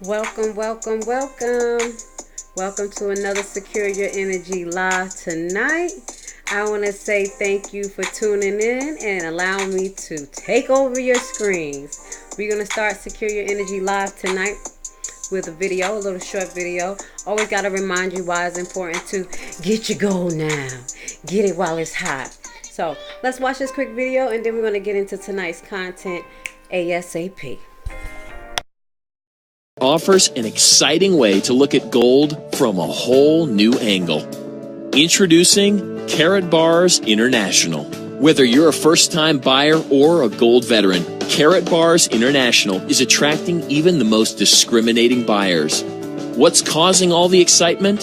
Welcome, welcome, welcome. Welcome to another Secure Your Energy live tonight. I want to say thank you for tuning in and allowing me to take over your screens. We're going to start Secure Your Energy live tonight with a video, a little short video. Always got to remind you why it's important to get your gold now. Get it while it's hot. So let's watch this quick video and then we're going to get into tonight's content ASAP. Offers an exciting way to look at gold from a whole new angle. Introducing Karatbars International. Whether you're a first-time buyer or a gold veteran, Karatbars International is attracting even the most discriminating buyers. What's causing all the excitement?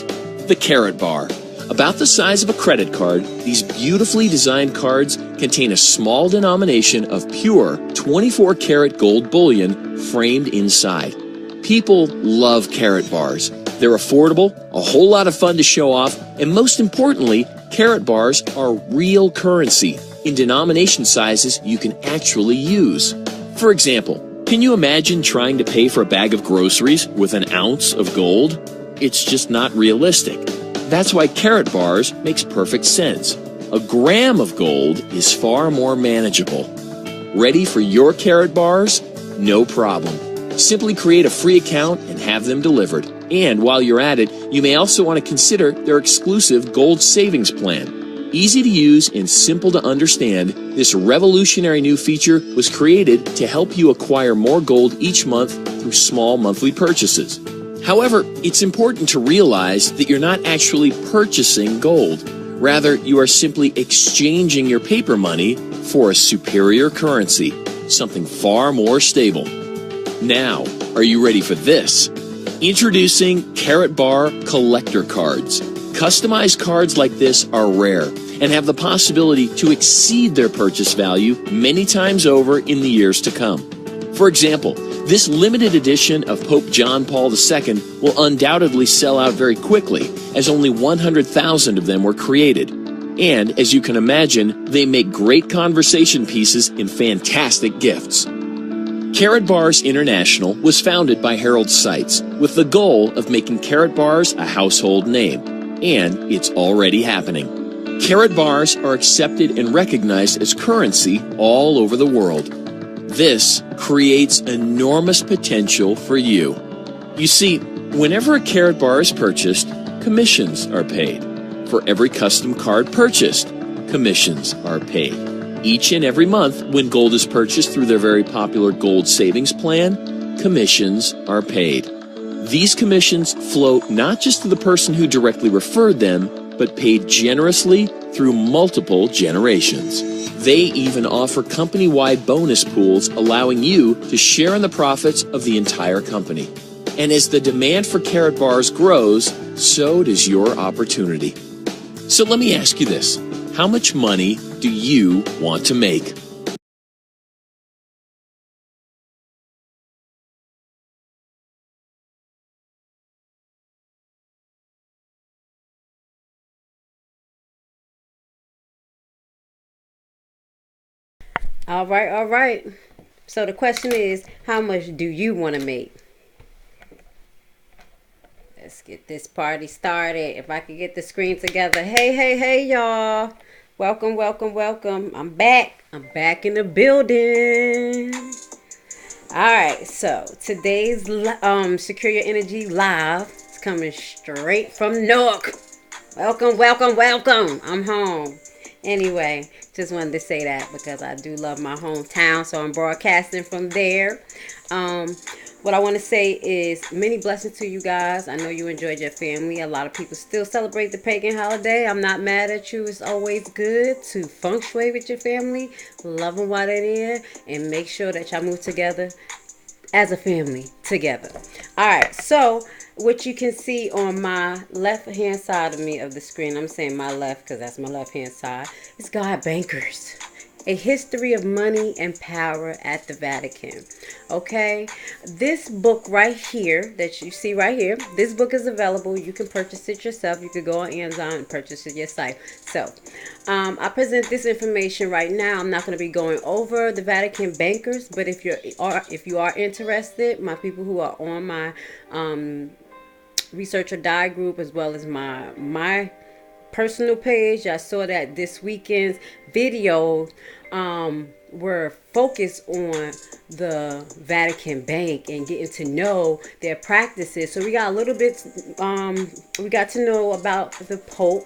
The Karatbar. About the size of a credit card, these beautifully designed cards contain a small denomination of pure 24-karat gold bullion framed inside. People love Karatbars. They're affordable, a whole lot of fun to show off, and most importantly, Karatbars are real currency in denomination sizes you can actually use. For example, can you imagine trying to pay for a bag of groceries with an ounce of gold? It's just not realistic. That's why Karatbars makes perfect sense. A gram of gold is far more manageable. Ready for your Karatbars? No problem. Simply create a free account and have them delivered. And while you're at it, you may also want to consider their exclusive gold savings plan. Easy to use and simple to understand, this revolutionary new feature was created to help you acquire more gold each month through small monthly purchases. However, it's important to realize that you're not actually purchasing gold. Rather, you are simply exchanging your paper money for a superior currency, something far more stable. Now, are you ready for this? Introducing Karatbar Collector Cards. Customized cards like this are rare and have the possibility to exceed their purchase value many times over in the years to come. For example, this limited edition of Pope John Paul II will undoubtedly sell out very quickly, as only 100,000 of them were created. And, as you can imagine, they make great conversation pieces and fantastic gifts. Karatbars International was founded by Harold Seitz with the goal of making Karatbars a household name, and it's already happening. Karatbars are accepted and recognized as currency all over the world. This creates enormous potential for you. You see, whenever a Karatbar is purchased, commissions are paid. For every custom card purchased, commissions are paid. Each and every month, when gold is purchased through their very popular gold savings plan, commissions are paid. These commissions flow not just to the person who directly referred them, but paid generously through multiple generations. They even offer company-wide bonus pools allowing you to share in the profits of the entire company. And as the demand for Karatbars grows, so does your opportunity. So let me ask you this. How much money do you want to make? All right, all right. So the question is, how much do you want to make? Let's get this party started. If I could get the screen together. Hey, hey, hey, y'all. Welcome, welcome, welcome. I'm back. I'm back in the building. All right, so today's Secure Your Energy Live is coming straight from Newark. Welcome, welcome, welcome. I'm home. Anyway, just wanted to say that because I do love my hometown, so I'm broadcasting from there. What I want to say is many blessings to you guys. I know you enjoyed your family. A lot of people still celebrate the pagan holiday. I'm not mad at you. It's always good to feng shui with your family, love them while they're there, and make sure that y'all move together as a family together. All right, so what you can see on my left hand side of the screen, I'm saying my left because that's my left hand side, is God Bankers. A History of Money and Power at the Vatican. Okay, this book right here that you see right here, this book is available. You can purchase it yourself. You could go on Amazon and purchase it yourself. So, I present this information right now. I'm not going to be going over the Vatican bankers, but if you are interested, my people who are on my Research or Die group, as well as my personal page, I saw that this weekend's videos were focused on the Vatican Bank and getting to know their practices. So we got a little bit, we got to know about the Pope,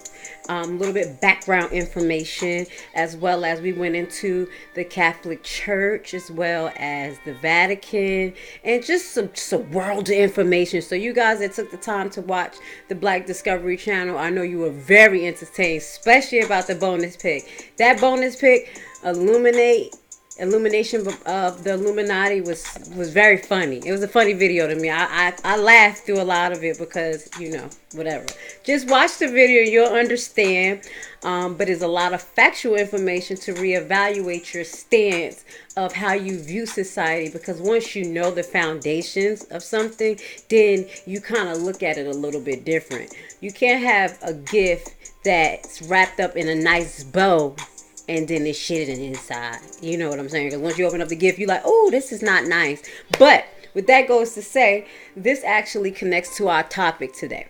a little bit background information, as well as we went into the Catholic Church, as well as the Vatican, and just some world of information. So you guys that took the time to watch the Black Discovery Channel, I know you were very entertained, especially about the bonus pick. That bonus pick, illumination of the Illuminati, was very funny. It was a funny video to me. I laughed through a lot of it because, whatever. Just watch the video, you'll understand. But it's a lot of factual information to reevaluate your stance of how you view society, because once you know the foundations of something, then you kind of look at it a little bit different. You can't have a gift that's wrapped up in a nice bow and then it's shit in the inside. You know what I'm saying? Because once you open up the gift, you're like, oh, this is not nice. But with that goes to say, this actually connects to our topic today.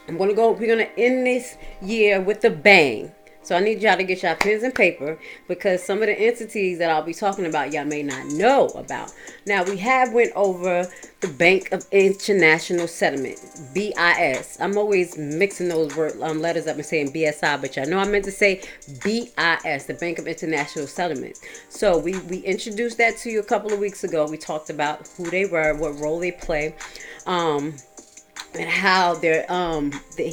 We're going to end this year with a bang. So I need y'all to get y'all pens and paper, because some of the entities that I'll be talking about, y'all may not know about. Now, we have went over the Bank of International Settlement, BIS. I'm always mixing those letters up and saying BSI, but y'all know I meant to say BIS, the Bank of International Settlement. So we introduced that to you a couple of weeks ago. We talked about who they were, what role they play, and how they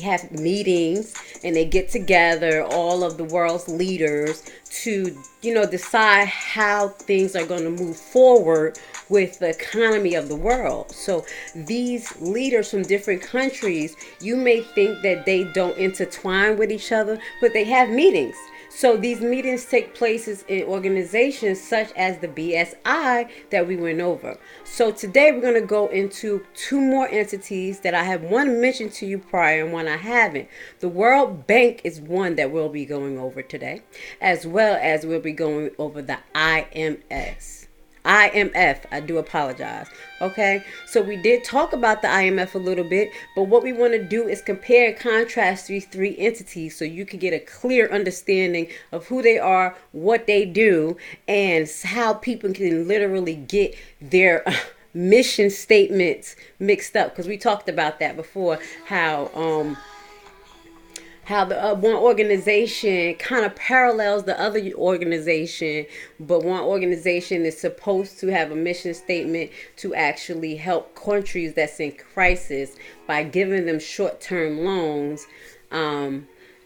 have meetings and they get together, all of the world's leaders, to decide how things are going to move forward with the economy of the world. So these leaders from different countries, you may think that they don't intertwine with each other, but they have meetings. So these meetings take places in organizations such as the BSI that we went over. So today we're going to go into two more entities that I have one mentioned to you prior and one I haven't. The World Bank is one that we'll be going over today, as well as we'll be going over the IMF, I do apologize. Okay, so we did talk about the IMF a little bit, but what we want to do is compare and contrast these three entities so you can get a clear understanding of who they are, what they do, and how people can literally get their mission statements mixed up. Because we talked about that before, how the one organization kind of parallels the other organization, but one organization is supposed to have a mission statement to actually help countries that's in crisis by giving them short-term loans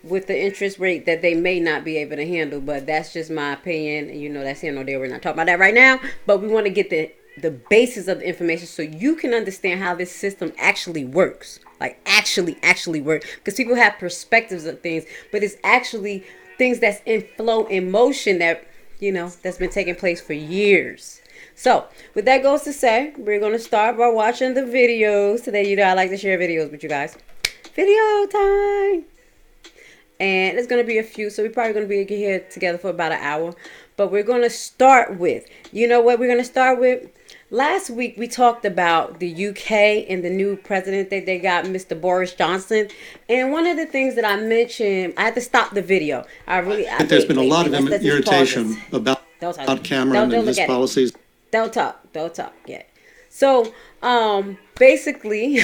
with the interest rate that they may not be able to handle. But that's just my opinion. That's here nor there. We're not talking about that right now, but we want to get the basis of the information so you can understand how this system actually works. Like actually work, because people have perspectives of things, but it's actually things that's in flow, in motion, that that's been taking place for years. So with that goes to say, we're going to start by watching the videos today. I like to share videos with you guys. Video time. And it's going to be a few, so we're probably going to be here together for about an hour. But we're going to start with, what we're going to start with? Last week, we talked about the UK and the new president that they got, Mr. Boris Johnson. And one of the things that I mentioned, I had to stop the video. There's been a lot of irritation about Cameron and his policies. Don't talk yet. So, basically...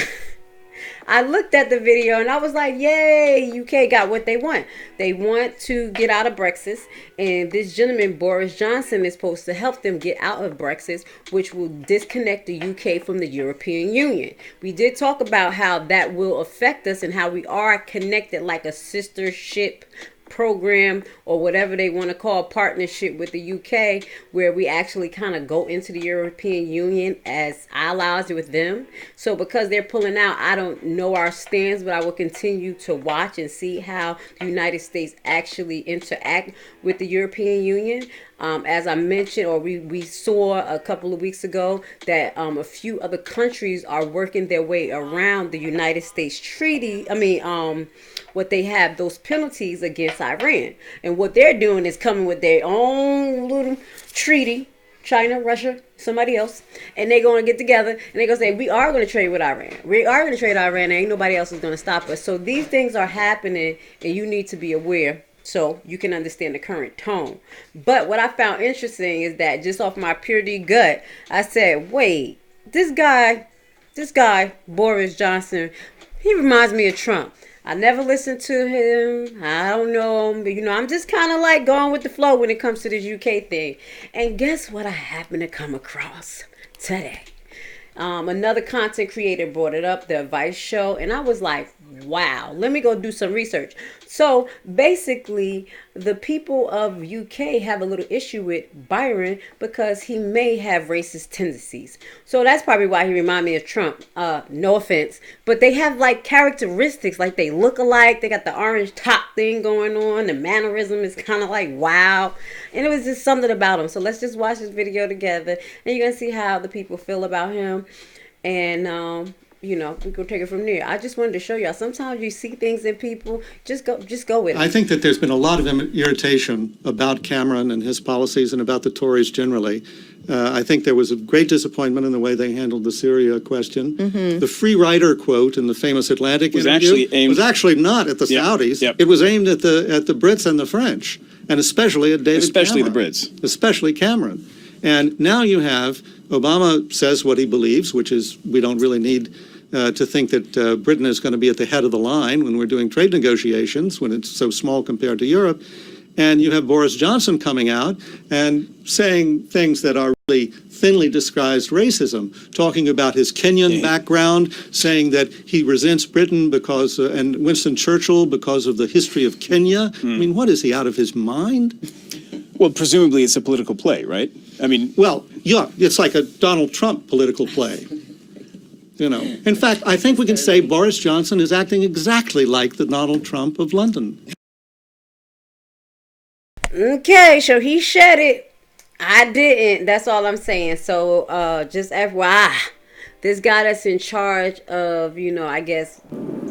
I looked at the video and I was like, yay, UK got what they want. They want to get out of Brexit. And this gentleman, Boris Johnson, is supposed to help them get out of Brexit, which will disconnect the UK from the European Union. We did talk about how that will affect us and how we are connected like a sister ship program, or whatever they want to call partnership with the UK, where we actually kind of go into the European Union as allies with them. So because they're pulling out, I don't know our stance, but I will continue to watch and see how the United States actually interact with the European Union. As I mentioned, or we saw a couple of weeks ago, that a few other countries are working their way around the United States treaty. What they have, those penalties against Iran. And what they're doing is coming with their own little treaty. China, Russia, somebody else, and they're going to get together and they're going to say, we are going to trade with Iran. We are going to trade with Iran, and ain't nobody else is going to stop us. So these things are happening, and you need to be aware so you can understand the current tone. But what I found interesting is that just off my purity gut, I said, wait, this guy, Boris Johnson, he reminds me of Trump. I never listened to him. I don't know him. But, I'm just kind of like going with the flow when it comes to this UK thing. And guess what I happened to come across today? Another content creator brought it up, the Vice show. And I was like, wow, let me go do some research. So basically, the people of UK have a little issue with Byron because he may have racist tendencies. So that's probably why he reminded me of Trump. No offense. But they have like characteristics, like they look alike. They got the orange top thing going on. The mannerism is kind of like wow. And it was just something about him. So let's just watch this video together. And you're going to see how the people feel about him. And, we can take it from there. I just wanted to show y'all. Sometimes you see things in people. Just go with it. I think that there's been a lot of irritation about Cameron and his policies and about the Tories generally. I think there was a great disappointment in the way they handled the Syria question. Mm-hmm. The free rider quote in the famous Atlantic interview was actually not at the Saudis. Yep. It was aimed at the Brits and the French, and especially at David Cameron. Especially the Brits. Especially Cameron. And now you have Obama says what he believes, which is we don't really need to think that Britain is going to be at the head of the line when we're doing trade negotiations, when it's so small compared to Europe. And you have Boris Johnson coming out and saying things that are really thinly disguised racism, talking about his Kenyan background, saying that he resents Britain because, and Winston Churchill because of the history of Kenya. I mean, what is he, out of his mind? Well, presumably it's a political play, right? Well, yeah, it's like a Donald Trump political play. In fact, I think we can say Boris Johnson is acting exactly like the Donald Trump of London. Okay, so he said it. I didn't. That's all I'm saying. So just FYI, this guy that's in charge of, I guess,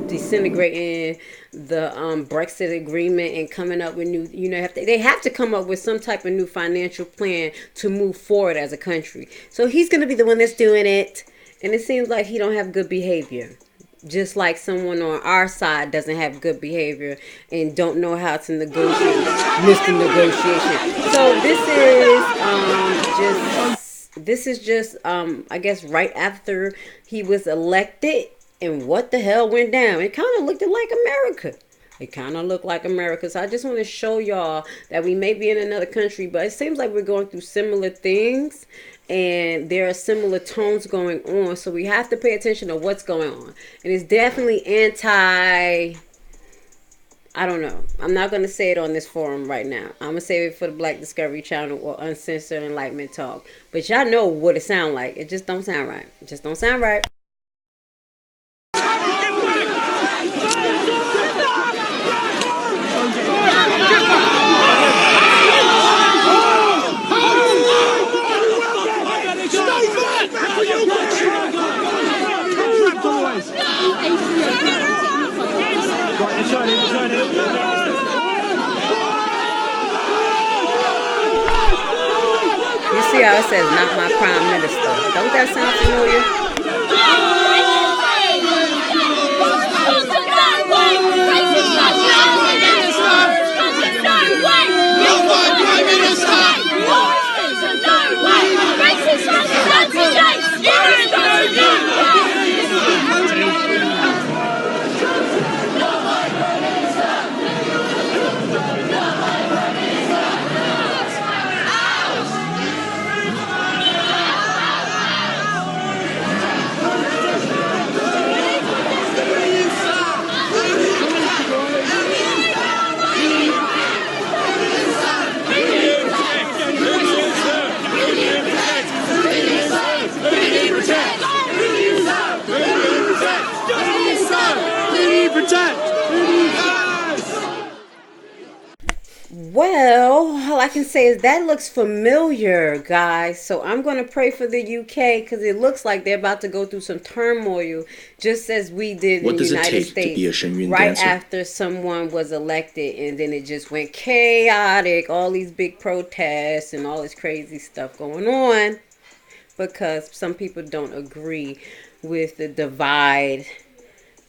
disintegrating the Brexit agreement and coming up with new, they have to come up with some type of new financial plan to move forward as a country. So he's going to be the one that's doing it. And it seems like he don't have good behavior. Just like someone on our side doesn't have good behavior and don't know how to negotiate. Mr. Negotiation. So this is just I guess right after he was elected, and what the hell went down? It kind of looked like America. It kind of looked like America. So I just want to show y'all that we may be in another country, but it seems like we're going through similar things. And there are similar tones going on. So we have to pay attention to what's going on. And it's definitely I don't know. I'm not going to say it on this forum right now. I'm going to save it for the Black Discovery Channel or Uncensored Enlightenment Talk. But y'all know what it sounds like. It just don't sound right. It just don't sound right. You see how it says, not my prime minister. Don't that sound familiar? Well, all I can say is that looks familiar, guys. So I'm going to pray for the UK because it looks like they're about to go through some turmoil, just as we did in the United States right after someone was elected, and then it just went chaotic. All these big protests and all this crazy stuff going on because some people don't agree with the divide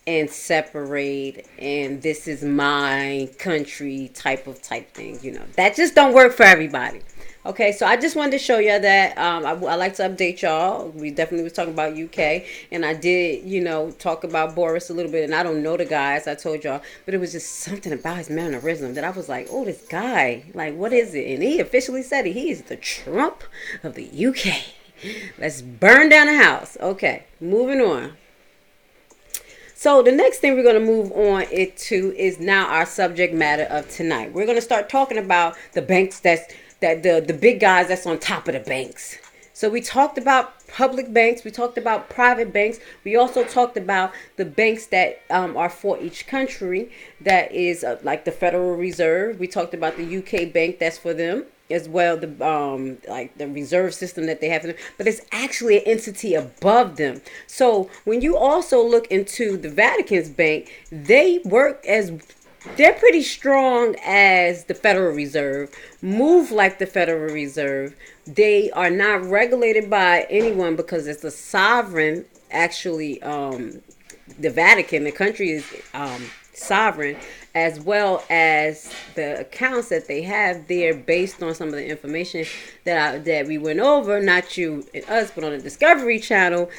and separate and this is my country type thing, that just don't work for everybody. Okay, so I just wanted to show you that I like to update y'all. We definitely was talking about UK, and I did talk about Boris a little bit, and I don't know the guy, as I told y'all, but it was just something about his mannerism that I was like, oh, this guy, like, what is it? And he officially said it. He is the Trump of the UK. Let's burn down the house. Okay, moving on. So the next thing we're going to move on to is now our subject matter of tonight. We're going to start talking about the banks the big guys that's on top of the banks. So we talked about public banks. We talked about private banks. We also talked about the banks that are for each country. That is like the Federal Reserve. We talked about the UK bank that's for them as well, the like the reserve system that they have, but it's actually an entity above them. So when you also look into the Vatican's bank, they're pretty strong as the Federal Reserve, move like the Federal Reserve. They are not regulated by anyone because it's a sovereign. Actually, the Vatican, the country is sovereign, as well as the accounts that they have there based on some of the information that we went over, not you and us, but on the Discovery Channel.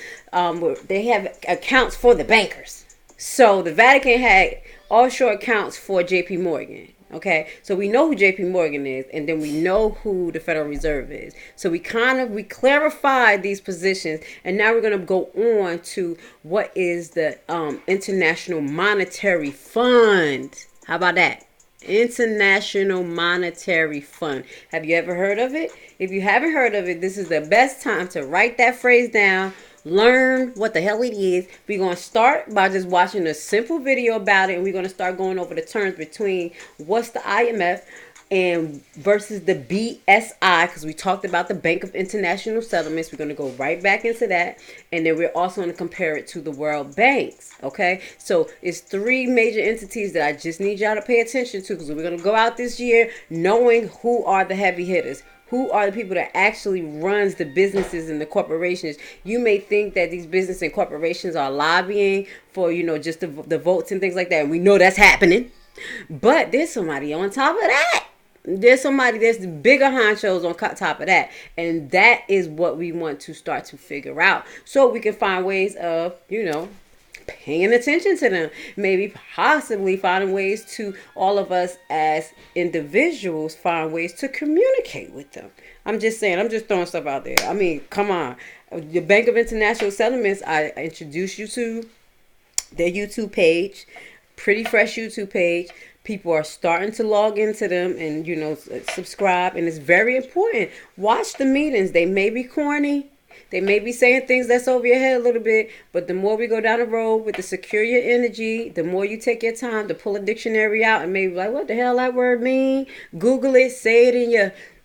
They have accounts for the bankers. So the Vatican had offshore accounts for JP Morgan. Okay, so we know who JP Morgan is, and then we know who the Federal Reserve is. So we clarified these positions, and now we're going to go on to what is the International Monetary Fund. How about that? International Monetary Fund. Have you ever heard of it? If you haven't heard of it, this is the best time to write that phrase down. Learn what the hell it is. We're going to start by just watching a simple video about it, and we're going to start going over the terms between what's the IMF and versus the BSI, because we talked about the Bank of International Settlements. We're going to go right back into that, and then we're also going to compare it to the World Banks. Okay, so it's three major entities that I just need y'all to pay attention to, because we're going to go out this year knowing who are the heavy hitters. Who are the people that actually runs the businesses and the corporations? You may think that these businesses and corporations are lobbying for, just the votes and things like that. And we know that's happening. But there's somebody on top of that. There's the bigger honchos on top of that. And that is what we want to start to figure out. So we can find ways of, paying attention to them, maybe possibly finding ways to all of us as individuals find ways to communicate with them. I'm just saying, I'm just throwing stuff out there. I mean, come on. The Bank of International Settlements, I introduced you to their YouTube page, pretty fresh YouTube page. People are starting to log into them and, subscribe. And it's very important. Watch the meetings. They may be corny. They may be saying things that's over your head a little bit, but the more we go down the road with the Secure Your Energy, the more you take your time to pull a dictionary out and maybe like, what the hell that word mean? Google it, say it in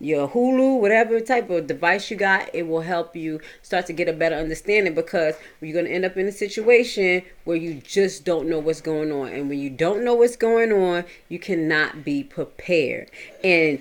your Hulu, whatever type of device you got. It will help you start to get a better understanding, because you're going to end up in a situation where you just don't know what's going on. And when you don't know what's going on, you cannot be prepared. And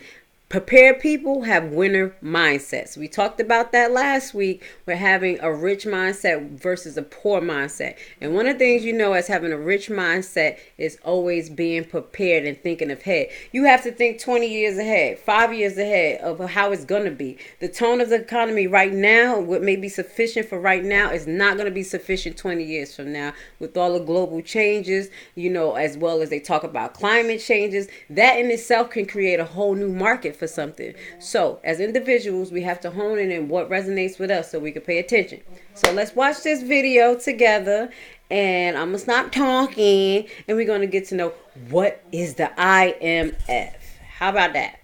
prepared people have winner mindsets. We talked about that last week. We're having a rich mindset versus a poor mindset. And one of the things as having a rich mindset is always being prepared and thinking ahead. You have to think 20 years ahead, 5 years ahead of how it's going to be. The tone of the economy right now, what may be sufficient for right now, is not going to be sufficient 20 years from now with all the global changes, as well as they talk about climate changes. That in itself can create a whole new market for something. So as individuals, we have to hone in on what resonates with us so we can pay attention. So let's watch this video together, and I'm gonna stop talking and we're gonna get to know what is the IMF. How about that?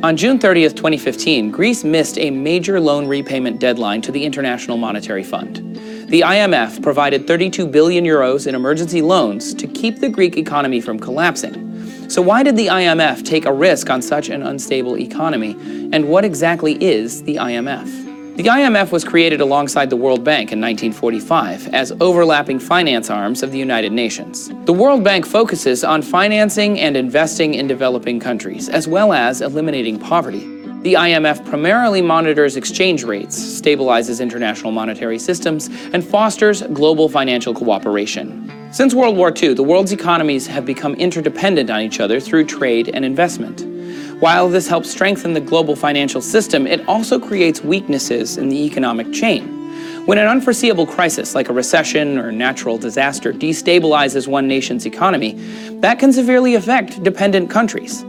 On June 30th, 2015, Greece missed a major loan repayment deadline to the International Monetary Fund. The IMF provided 32 billion euros in emergency loans to keep the Greek economy from collapsing. So why did the IMF take a risk on such an unstable economy? And what exactly is the IMF? The IMF was created alongside the World Bank in 1945 as overlapping finance arms of the United Nations. The World Bank focuses on financing and investing in developing countries, as well as eliminating poverty. The IMF primarily monitors exchange rates, stabilizes international monetary systems, and fosters global financial cooperation. Since World War II, the world's economies have become interdependent on each other through trade and investment. While this helps strengthen the global financial system, it also creates weaknesses in the economic chain. When an unforeseeable crisis like a recession or natural disaster destabilizes one nation's economy, that can severely affect dependent countries.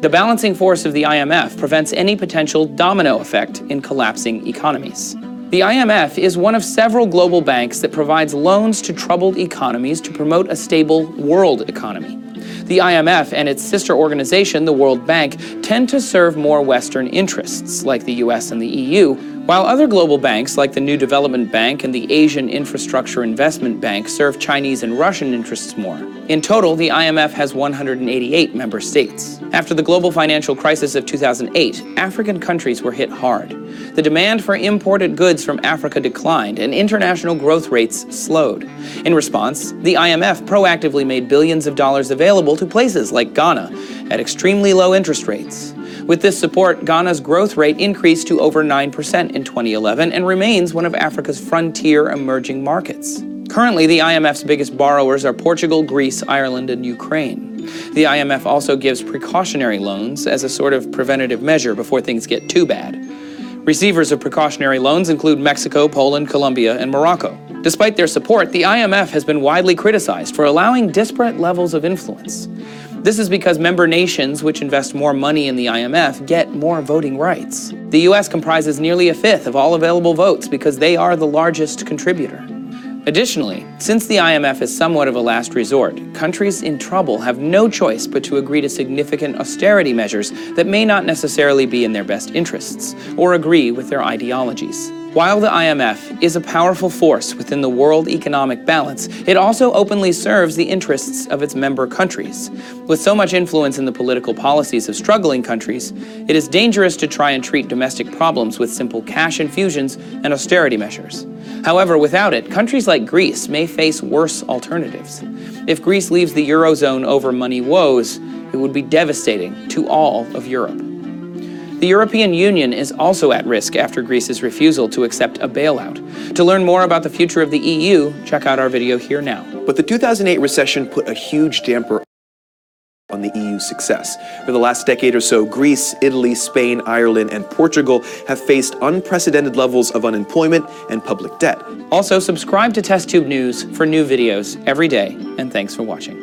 The balancing force of the IMF prevents any potential domino effect in collapsing economies. The IMF is one of several global banks that provides loans to troubled economies to promote a stable world economy. The IMF and its sister organization, the World Bank, tend to serve more Western interests, like the US and the EU, while other global banks, like the New Development Bank and the Asian Infrastructure Investment Bank, serve Chinese and Russian interests more. In total, the IMF has 188 member states. After the global financial crisis of 2008, African countries were hit hard. The demand for imported goods from Africa declined, and international growth rates slowed. In response, the IMF proactively made billions of dollars available to places like Ghana at extremely low interest rates. With this support, Ghana's growth rate increased to over 9% in 2011 and remains one of Africa's frontier emerging markets. Currently, the IMF's biggest borrowers are Portugal, Greece, Ireland, and Ukraine. The IMF also gives precautionary loans as a sort of preventative measure before things get too bad. Receivers of precautionary loans include Mexico, Poland, Colombia, and Morocco. Despite their support, the IMF has been widely criticized for allowing disparate levels of influence. This is because member nations which invest more money in the IMF get more voting rights. The US comprises nearly a fifth of all available votes because they are the largest contributor. Additionally, since the IMF is somewhat of a last resort, countries in trouble have no choice but to agree to significant austerity measures that may not necessarily be in their best interests or agree with their ideologies. While the IMF is a powerful force within the world economic balance, it also openly serves the interests of its member countries. With so much influence in the political policies of struggling countries, it is dangerous to try and treat domestic problems with simple cash infusions and austerity measures. However, without it, countries like Greece may face worse alternatives. If Greece leaves the Eurozone over money woes, it would be devastating to all of Europe. The European Union is also at risk after Greece's refusal to accept a bailout. To learn more about the future of the EU, check out our video here now. But the 2008 recession put a huge damper on the EU's success. For the last decade or so, Greece, Italy, Spain, Ireland, and Portugal have faced unprecedented levels of unemployment and public debt. Also, subscribe to TestTube News for new videos every day, and thanks for watching.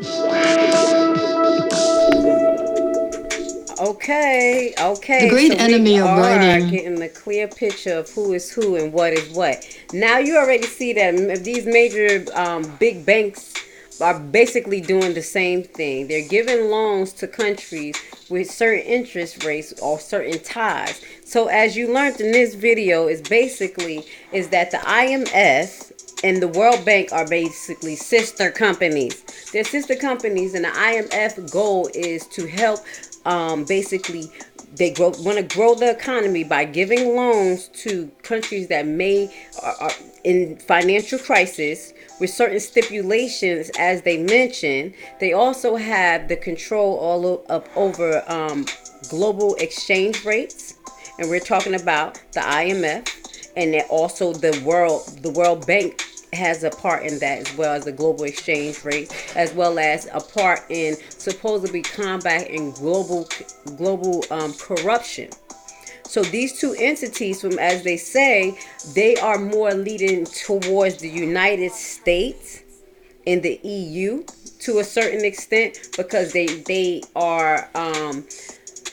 Okay. The great enemy of writing. Getting the clear picture of who is who and what is what. Now you already see that these major big banks are basically doing the same thing. They're giving loans to countries with certain interest rates or certain ties. So as you learned in this video, is that the IMF and the World Bank are basically sister companies. They're sister companies, and the IMF goal is to help basically they want to grow the economy by giving loans to countries that are in financial crisis with certain stipulations, as they mentioned. They also have the control over global exchange rates, and we're talking about the IMF, and then also the World Bank has a part in that, as well as the global exchange rate, as well as a part in supposedly combating global corruption. So these two entities, as they say, they are more leading towards the United States and the EU to a certain extent, because they are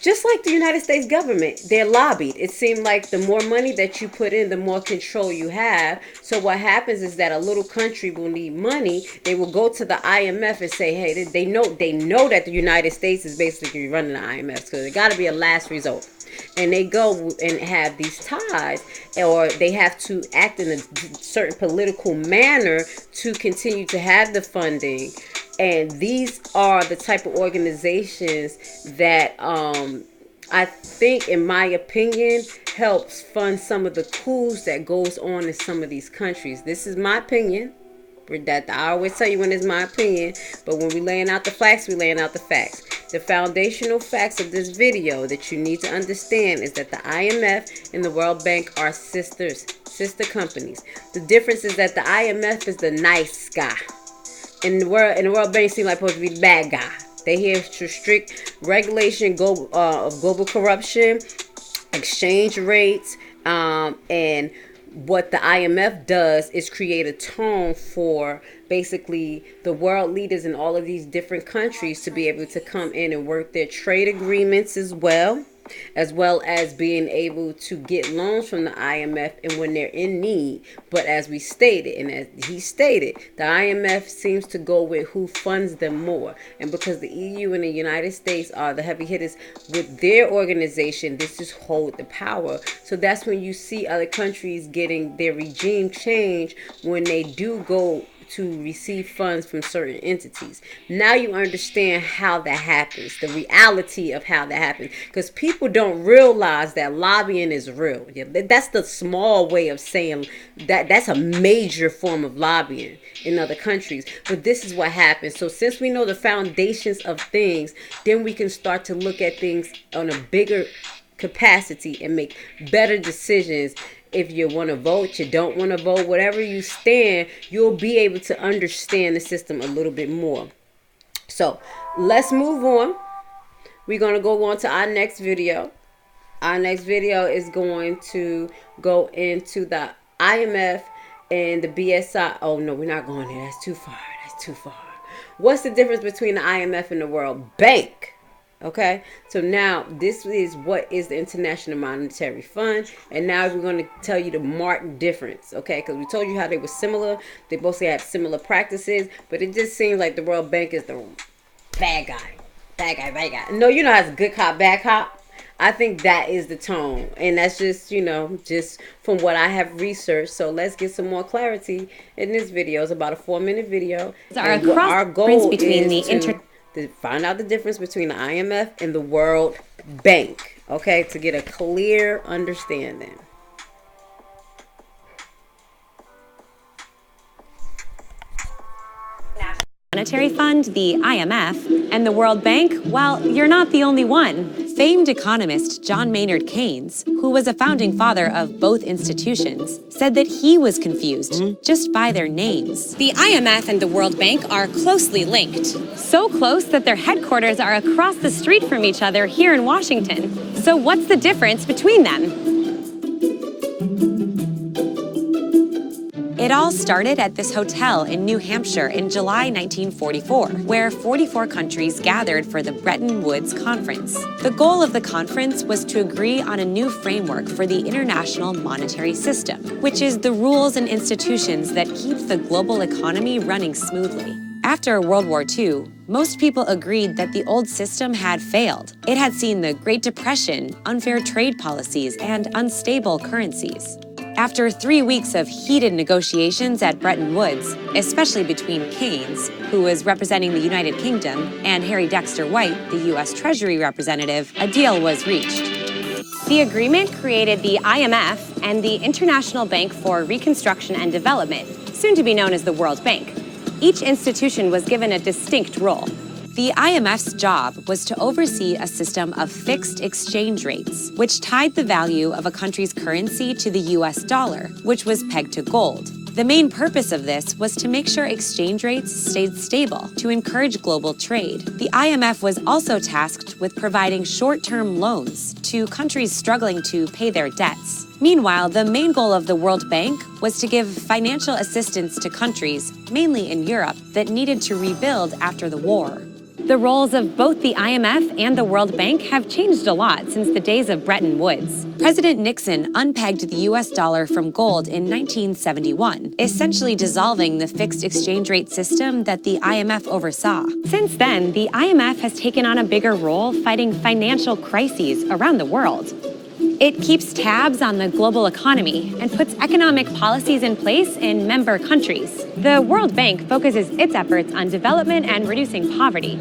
just like the United States government. They're lobbied. It seems like the more money that you put in, the more control you have. So what happens is that a little country will need money. They will go to the IMF and say, hey, they know that the United States is basically running the IMF, so it got to be a last resort. and they go and have these ties, or they have to act in a certain political manner to continue to have the funding. And these are the type of organizations that I think, in my opinion, helps fund some of the coups that goes on in some of these countries. This is my opinion. That I always tell you when it's my opinion, but when we laying out the facts, we laying out the facts. The foundational facts of this video that you need to understand is that the IMF and the World Bank are sister companies. The difference is that the IMF is the nice guy, and the World Bank seem like supposed to be the bad guy. They here to strict regulation of global corruption, exchange rates, and what the IMF does is create a tone for basically the world leaders in all of these different countries to be able to come in and work their trade agreements as well as being able to get loans from the IMF and when they're in need. But as we stated, and as he stated, the IMF seems to go with who funds them more. And because the EU and the United States are the heavy hitters with their organization, this just hold the power. So that's when you see other countries getting their regime change when they do go to receive funds from certain entities. Now you understand how that happens, the reality of how that happens, because people don't realize that lobbying is real. That's the small way of saying that that's a major form of lobbying in other countries. But this is what happens. So since we know the foundations of things, then we can start to look at things on a bigger capacity and make better decisions. If you want to vote, you don't want to vote, whatever you stand, you'll be able to understand the system a little bit more. So let's move on. We're going to go on to our next video. Our next video is going to go into the IMF and the BSI. Oh, no, we're not going there. That's too far. That's too far. What's the difference between the IMF and the World Bank? Okay, so now this is what is the International Monetary Fund, and now we're going to tell you the marked difference, okay, because we told you how they were similar. They both have similar practices, but it just seems like the World Bank is the bad guy. Bad guy. No, you know how it's good cop, bad cop? I think that is the tone, and that's just, just from what I have researched. So let's get some more clarity in this video. It's about a 4-minute video. Our goal is to find out the difference between the IMF and the World Bank, okay, to get a clear understanding. Monetary Fund, the IMF, and the World Bank, well, you're not the only one. Famed economist John Maynard Keynes, who was a founding father of both institutions, said that he was confused just by their names. The IMF and the World Bank are closely linked. So close that their headquarters are across the street from each other here in Washington. So what's the difference between them? It all started at this hotel in New Hampshire in July 1944, where 44 countries gathered for the Bretton Woods Conference. The goal of the conference was to agree on a new framework for the international monetary system, which is the rules and institutions that keep the global economy running smoothly. After World War II, most people agreed that the old system had failed. It had seen the Great Depression, unfair trade policies, and unstable currencies. After 3 weeks of heated negotiations at Bretton Woods, especially between Keynes, who was representing the United Kingdom, and Harry Dexter White, the U.S. Treasury representative, a deal was reached. The agreement created the IMF and the International Bank for Reconstruction and Development, soon to be known as the World Bank. Each institution was given a distinct role. The IMF's job was to oversee a system of fixed exchange rates, which tied the value of a country's currency to the US dollar, which was pegged to gold. The main purpose of this was to make sure exchange rates stayed stable, to encourage global trade. The IMF was also tasked with providing short-term loans to countries struggling to pay their debts. Meanwhile, the main goal of the World Bank was to give financial assistance to countries, mainly in Europe, that needed to rebuild after the war. The roles of both the IMF and the World Bank have changed a lot since the days of Bretton Woods. President Nixon unpegged the US dollar from gold in 1971, essentially dissolving the fixed exchange rate system that the IMF oversaw. Since then, the IMF has taken on a bigger role fighting financial crises around the world. It keeps tabs on the global economy and puts economic policies in place in member countries. The World Bank focuses its efforts on development and reducing poverty.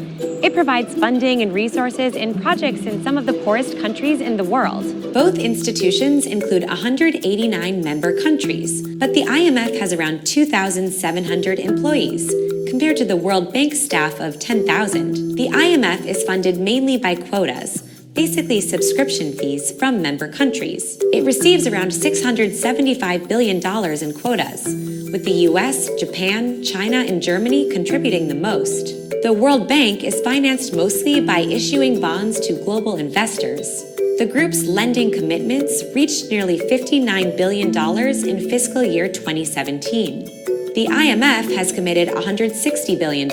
It provides funding and resources in projects in some of the poorest countries in the world. Both institutions include 189 member countries, but the IMF has around 2,700 employees, compared to the World Bank staff of 10,000. The IMF is funded mainly by quotas, basically subscription fees from member countries. It receives around $675 billion in quotas, with the US, Japan, China, and Germany contributing the most. The World Bank is financed mostly by issuing bonds to global investors. The group's lending commitments reached nearly $59 billion in fiscal year 2017. The IMF has committed $160 billion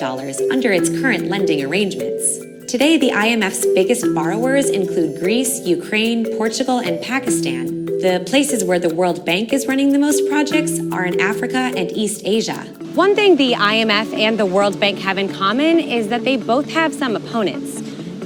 under its current lending arrangements. Today, the IMF's biggest borrowers include Greece, Ukraine, Portugal, and Pakistan. The places where the World Bank is running the most projects are in Africa and East Asia. One thing the IMF and the World Bank have in common is that they both have some opponents.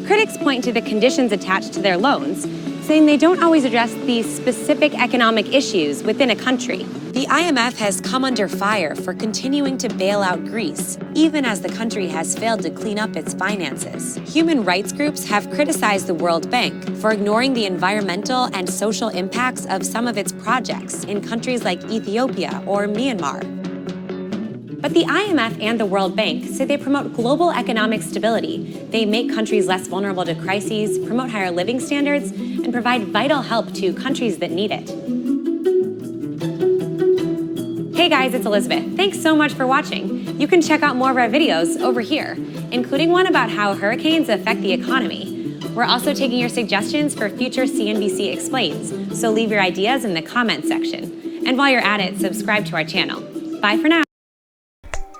Critics point to the conditions attached to their loans, saying they don't always address the specific economic issues within a country. The IMF has come under fire for continuing to bail out Greece, even as the country has failed to clean up its finances. Human rights groups have criticized the World Bank for ignoring the environmental and social impacts of some of its projects in countries like Ethiopia or Myanmar. But the IMF and the World Bank say they promote global economic stability. They make countries less vulnerable to crises, promote higher living standards, and provide vital help to countries that need it. Hey guys, it's Elizabeth. Thanks so much for watching. You can check out more of our videos over here, including one about how hurricanes affect the economy. We're also taking your suggestions for future CNBC Explains, so leave your ideas in the comments section. And while you're at it, subscribe to our channel. Bye for now.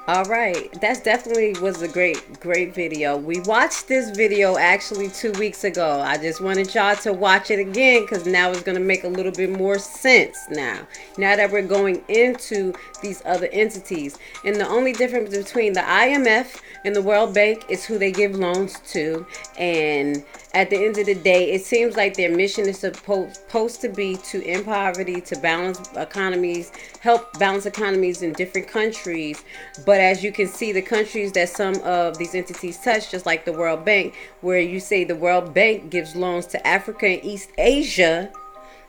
All right, that's definitely was a great video. We watched this video actually 2 weeks ago. I just wanted y'all to watch it again because now it's going to make a little bit more sense now that we're going into these other entities. And the only difference between the IMF and the World Bank is who they give loans to. And at the end of the day, it seems like their mission is supposed to be to end poverty, to balance economies, help balance economies in different countries. But as you can see, the countries that some of these entities touch, just like the World Bank, where you say the World Bank gives loans to Africa and East Asia,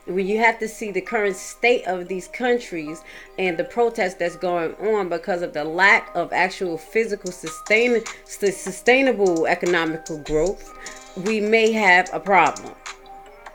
when you have to see the current state of these countries and the protest that's going on because of the lack of actual physical sustainable economical growth, we may have a problem.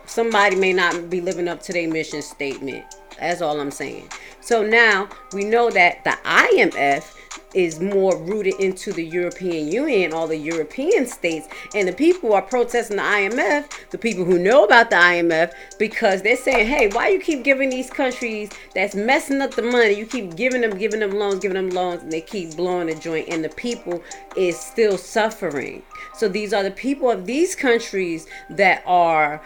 Somebody may not be living up to their mission statement. That's all I'm saying. So now we know that the IMF is more rooted into the European Union, all the European states, and the people are protesting the IMF, the people who know about the IMF, because they're saying, hey, why you keep giving these countries that's messing up the money, you keep giving them loans, and they keep blowing the joint, and the people is still suffering. So these are the people of these countries that are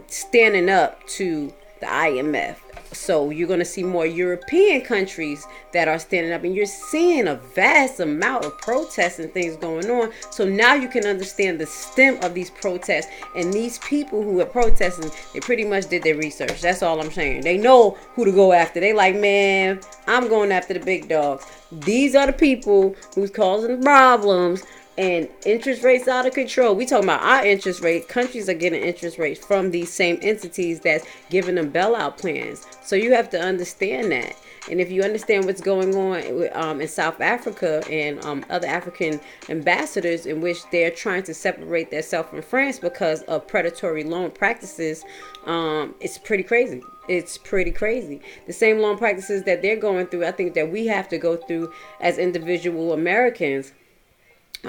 standing up to the IMF. So you're going to see more European countries that are standing up, and you're seeing a vast amount of protests and things going on. So now you can understand the stem of these protests, and these people who are protesting, they pretty much did their research. That's all I'm saying. They know who to go after. They like, man, I'm going after the big dogs. These are the people who's causing problems. And interest rates out of control. We talking about our interest rate. Countries are getting interest rates from these same entities that's giving them bailout plans. So you have to understand that. And if you understand what's going on in South Africa and other African ambassadors in which they're trying to separate themselves from France because of predatory loan practices, it's pretty crazy. It's pretty crazy. The same loan practices that they're going through, I think that we have to go through as individual Americans.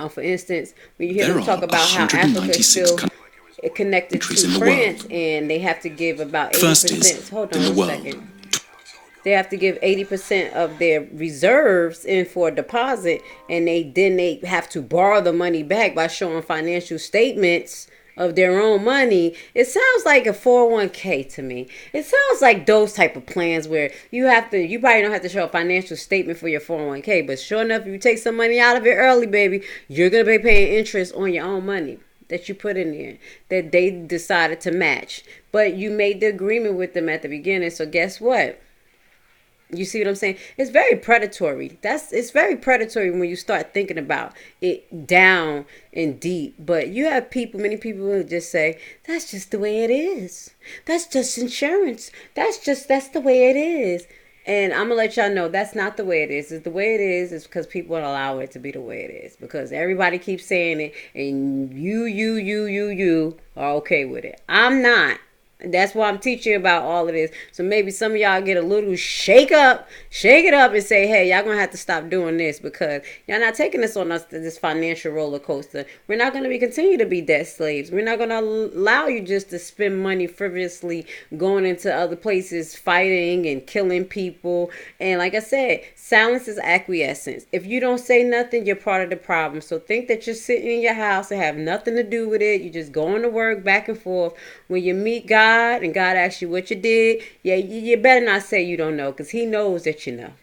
For instance, when you hear them talk about how Africa is still connected to France and they have to give about 80%. Hold on a second. they have to give 80% of their reserves in for a deposit, and they have to borrow the money back by showing financial statements of their own money. It sounds like a 401k to me. It sounds like those type of plans where you probably don't have to show a financial statement for your 401k, but sure enough, if you take some money out of it early, baby, you're going to be paying interest on your own money that you put in there that they decided to match. But you made the agreement with them at the beginning, so guess what? You see what I'm saying? It's very predatory. It's very predatory when you start thinking about it down and deep. But you have many people who just say, that's just the way it is. That's just insurance. That's the way it is. And I'm going to let y'all know that's not the way it is. The way it is because people allow it to be the way it is. Because everybody keeps saying it and you are okay with it. I'm not. That's why I'm teaching about all of this. So maybe some of y'all get a little shake it up and say, hey, y'all gonna have to stop doing this because y'all not taking this on us, this financial roller coaster. We're not gonna continue to be debt slaves. We're not gonna allow you just to spend money frivolously going into other places, fighting and killing people. And like I said, silence is acquiescence. If you don't say nothing, you're part of the problem. So think that you're sitting in your house and have nothing to do with it. You're just going to work back and forth. When you meet God and God asks you what you did, yeah, you better not say you don't know because he knows that you know.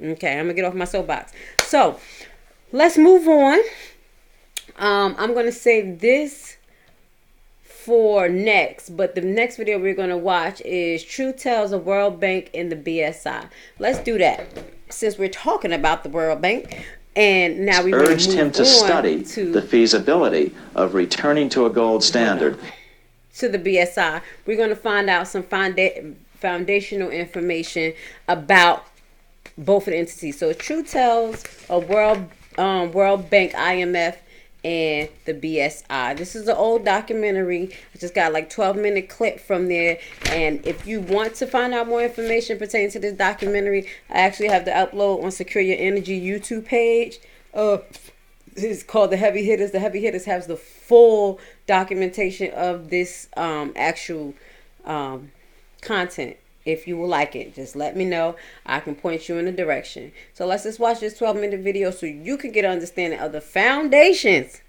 Okay, I'm going to get off my soapbox. So let's move on. I'm going to save this for next, but the next video we're going to watch is True Tales of World Bank and the BSI. Let's do that since we're talking about the World Bank. And now we urged him to study the feasibility of returning to a gold standard. To the BSI, we're going to find out some foundational information about both of the entities. So True Tales of World Bank, IMF, and the BSI. This is an old documentary. I just got like 12-minute clip from there. And if you want to find out more information pertaining to this documentary, I actually have the upload on SecureYourEnergy YouTube page. It's called The Heavy Hitters. The Heavy Hitters has the full documentation of this actual content. If you would like it, just let me know. I can point you in a direction. So let's just watch this 12-minute video so you can get an understanding of the foundations.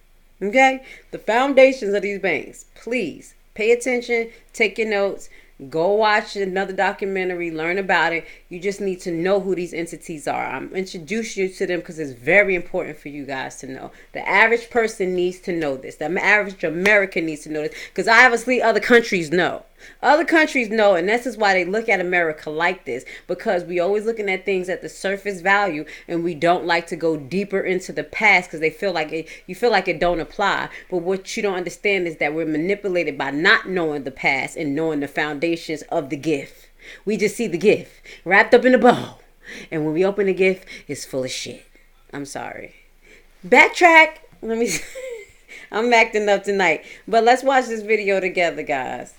Okay? The foundations of these banks. Please pay attention. Take your notes. Go watch another documentary, learn about it. You just need to know who these entities are. I'm introducing you to them because it's very important for you guys to know. The average person needs to know this. The average American needs to know this because obviously other countries know. Other countries know, and this is why they look at America like this, because we always looking at things at the surface value, and we don't like to go deeper into the past because you feel like it don't apply. But what you don't understand is that we're manipulated by not knowing the past and knowing the foundations of the gift. We just see the gift wrapped up in a bow, and when we open the gift, it's full of shit. I'm sorry. Backtrack. I'm acting up tonight, but let's watch this video together, guys.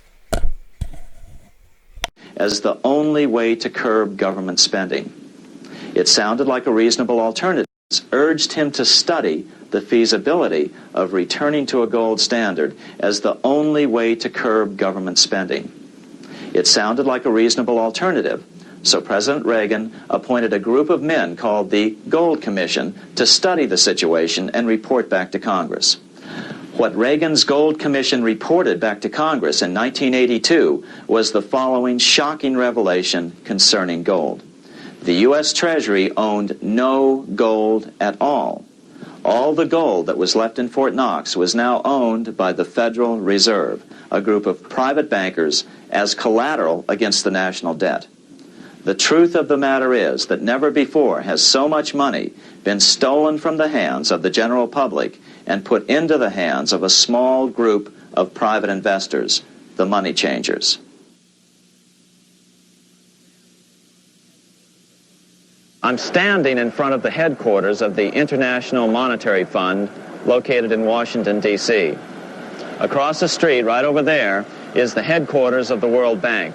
As the only way to curb government spending. It sounded like a reasonable alternative. Urged him to study the feasibility of returning to a gold standard as the only way to curb government spending. It sounded like a reasonable alternative, so President Reagan appointed a group of men called the Gold Commission to study the situation and report back to Congress. What Reagan's Gold Commission reported back to Congress in 1982 was the following shocking revelation concerning gold. The U.S. Treasury owned no gold at all. All the gold that was left in Fort Knox was now owned by the Federal Reserve, a group of private bankers, as collateral against the national debt. The truth of the matter is that never before has so much money been stolen from the hands of the general public and put into the hands of a small group of private investors, the money changers. I'm standing in front of the headquarters of the International Monetary Fund located in Washington, D.C. Across the street, right over there, is the headquarters of the World Bank.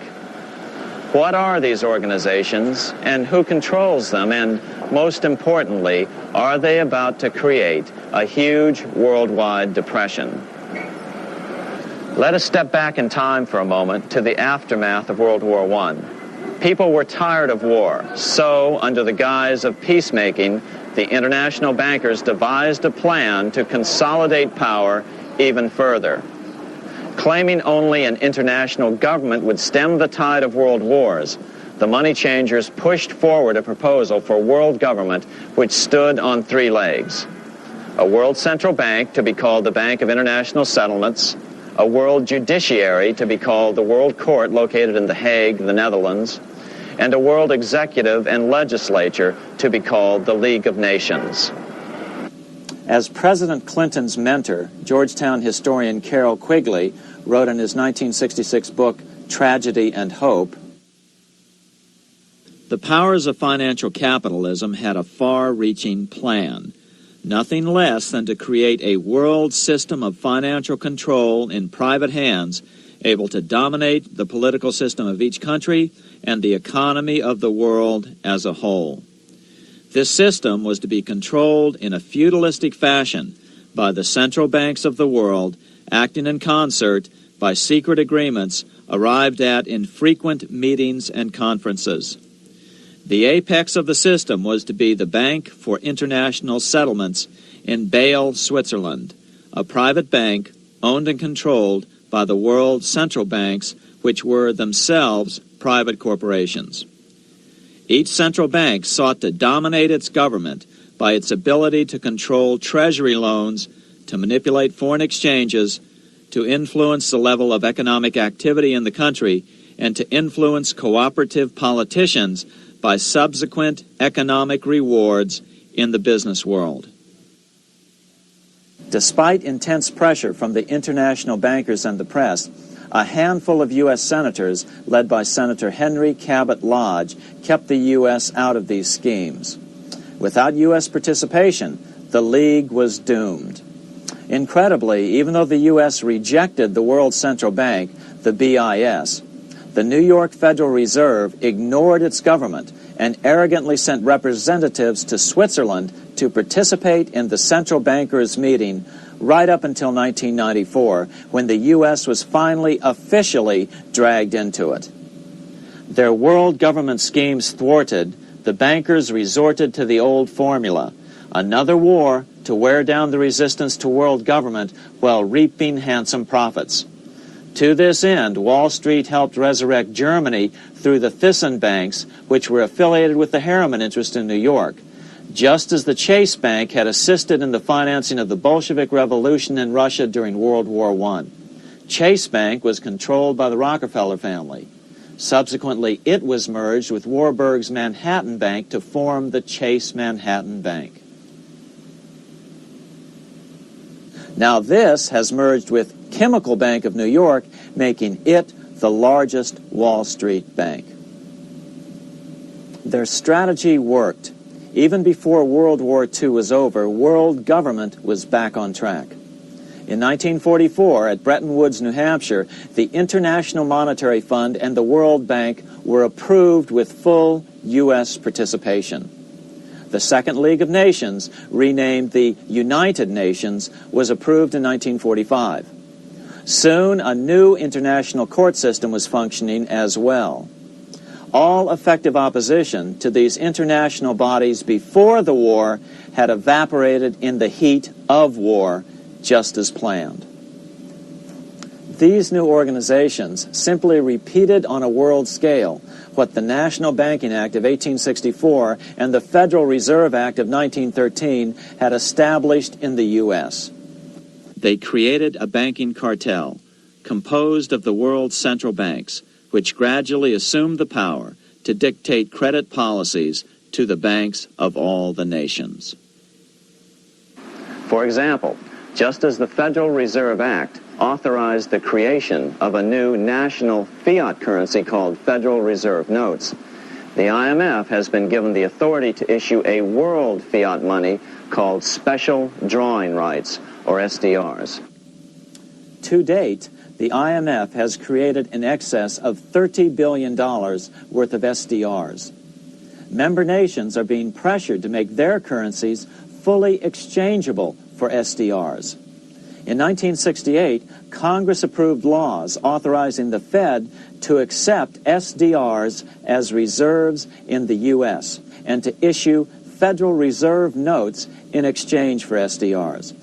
What are these organizations and who controls them? And most importantly, are they about to create a huge worldwide depression? Let us step back in time for a moment to the aftermath of World War I. People were tired of war, so under the guise of peacemaking, the international bankers devised a plan to consolidate power even further. Claiming only an international government would stem the tide of world wars, the money changers pushed forward a proposal for world government which stood on three legs. A world central bank to be called the Bank of International Settlements, a world judiciary to be called the World Court located in The Hague, the Netherlands, and a world executive and legislature to be called the League of Nations. As President Clinton's mentor, Georgetown historian Carroll Quigley wrote in his 1966 book, Tragedy and Hope, the powers of financial capitalism had a far-reaching plan, nothing less than to create a world system of financial control in private hands, able to dominate the political system of each country and the economy of the world as a whole. This system was to be controlled in a feudalistic fashion by the central banks of the world, acting in concert by secret agreements arrived at in frequent meetings and conferences. The apex of the system was to be the Bank for International Settlements in Bâle, Switzerland, a private bank owned and controlled by the world central banks, which were themselves private corporations. Each central bank sought to dominate its government by its ability to control treasury loans, to manipulate foreign exchanges, to influence the level of economic activity in the country, and to influence cooperative politicians by subsequent economic rewards in the business world. Despite intense pressure from the international bankers and the press, a handful of U.S. senators, led by Senator Henry Cabot Lodge, kept the U.S. out of these schemes. Without U.S. participation, the League was doomed. Incredibly, even though the U.S. rejected the World Central Bank, the BIS, the New York Federal Reserve ignored its government and arrogantly sent representatives to Switzerland to participate in the central bankers' meeting right up until 1994, when the U.S. was finally officially dragged into it. Their world government schemes thwarted, the bankers resorted to the old formula: another war to wear down the resistance to world government while reaping handsome profits. To this end, Wall Street helped resurrect Germany through the Thyssen banks, which were affiliated with the Harriman interest in New York, just as the Chase Bank had assisted in the financing of the Bolshevik Revolution in Russia during World War I. Chase Bank was controlled by the Rockefeller family. Subsequently, it was merged with Warburg's Manhattan Bank to form the Chase Manhattan Bank. Now this has merged with Chemical Bank of New York, making it the largest Wall Street bank. Their strategy worked. Even before World War II was over, world government was back on track. In 1944, at Bretton Woods, New Hampshire, the International Monetary Fund and the World Bank were approved with full U.S. participation. The Second League of Nations, renamed the United Nations, was approved in 1945. Soon, a new international court system was functioning as well. All effective opposition to these international bodies before the war had evaporated in the heat of war, just as planned. These new organizations simply repeated on a world scale what the National Banking Act of 1864 and the Federal Reserve Act of 1913 had established in the U.S. They created a banking cartel composed of the world's central banks, which gradually assumed the power to dictate credit policies to the banks of all the nations. For example, just as the Federal Reserve Act authorized the creation of a new national fiat currency called Federal Reserve Notes, the IMF has been given the authority to issue a world fiat money called Special Drawing Rights, or SDRs. To date, the IMF has created in excess of $30 billion worth of SDRs. Member nations are being pressured to make their currencies fully exchangeable for SDRs. In 1968, Congress approved laws authorizing the Fed to accept SDRs as reserves in the U.S. and to issue Federal Reserve notes in exchange for SDRs.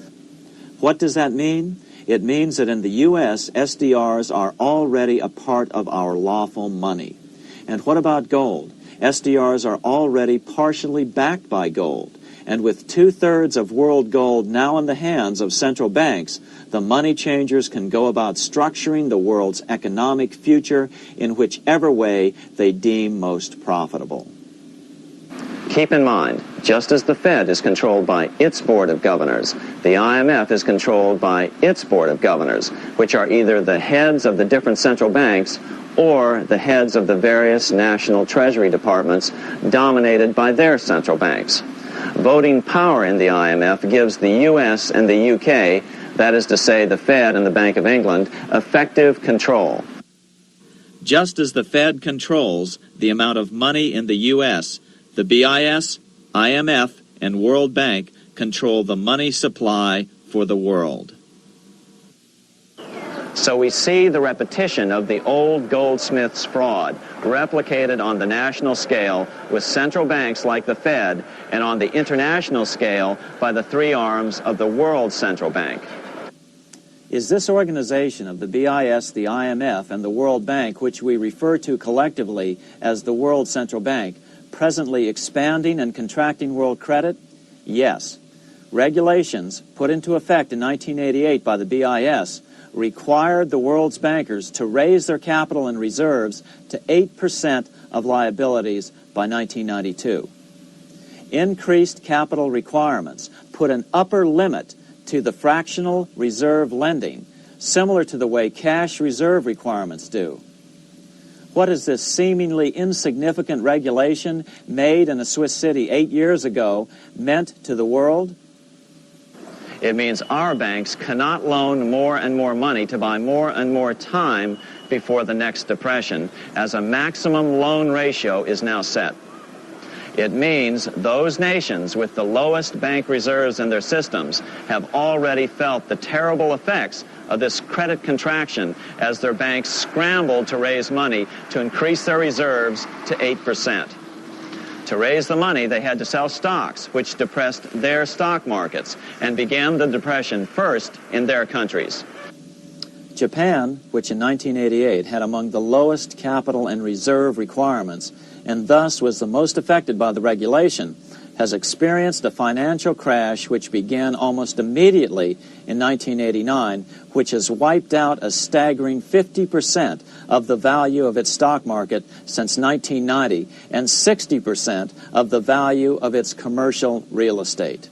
What does that mean? It means that in the U.S., SDRs are already a part of our lawful money. And what about gold? SDRs are already partially backed by gold. And with 2/3 of world gold now in the hands of central banks, the money changers can go about structuring the world's economic future in whichever way they deem most profitable. Keep in mind, just as the Fed is controlled by its Board of Governors, the IMF is controlled by its Board of Governors, which are either the heads of the different central banks or the heads of the various national treasury departments dominated by their central banks. Voting power in the IMF gives the US and the UK, that is to say the Fed and the Bank of England, effective control. Just as the Fed controls the amount of money in the U.S., the BIS, IMF, and World Bank control the money supply for the world. So we see the repetition of the old goldsmith's fraud replicated on the national scale with central banks like the Fed and on the international scale by the three arms of the world central bank. Is this organization of the BIS, the IMF, and the World Bank, which we refer to collectively as the World Central Bank, presently expanding and contracting world credit? Yes. Regulations put into effect in 1988 by the BIS required the world's bankers to raise their capital and reserves to 8% of liabilities by 1992. Increased capital requirements put an upper limit to the fractional reserve lending, similar to the way cash reserve requirements do. What has this seemingly insignificant regulation made in a Swiss city 8 years ago meant to the world? It means our banks cannot loan more and more money to buy more and more time before the next depression, as a maximum loan ratio is now set. It means those nations with the lowest bank reserves in their systems have already felt the terrible effects of this credit contraction as their banks scrambled to raise money to increase their reserves to 8%. To raise the money, they had to sell stocks, which depressed their stock markets and began the depression first in their countries. Japan, which in 1988 had among the lowest capital and reserve requirements and thus was the most affected by the regulation, has experienced a financial crash which began almost immediately in 1989, which has wiped out a staggering 50% of the value of its stock market since 1990 and 60% of the value of its commercial real estate.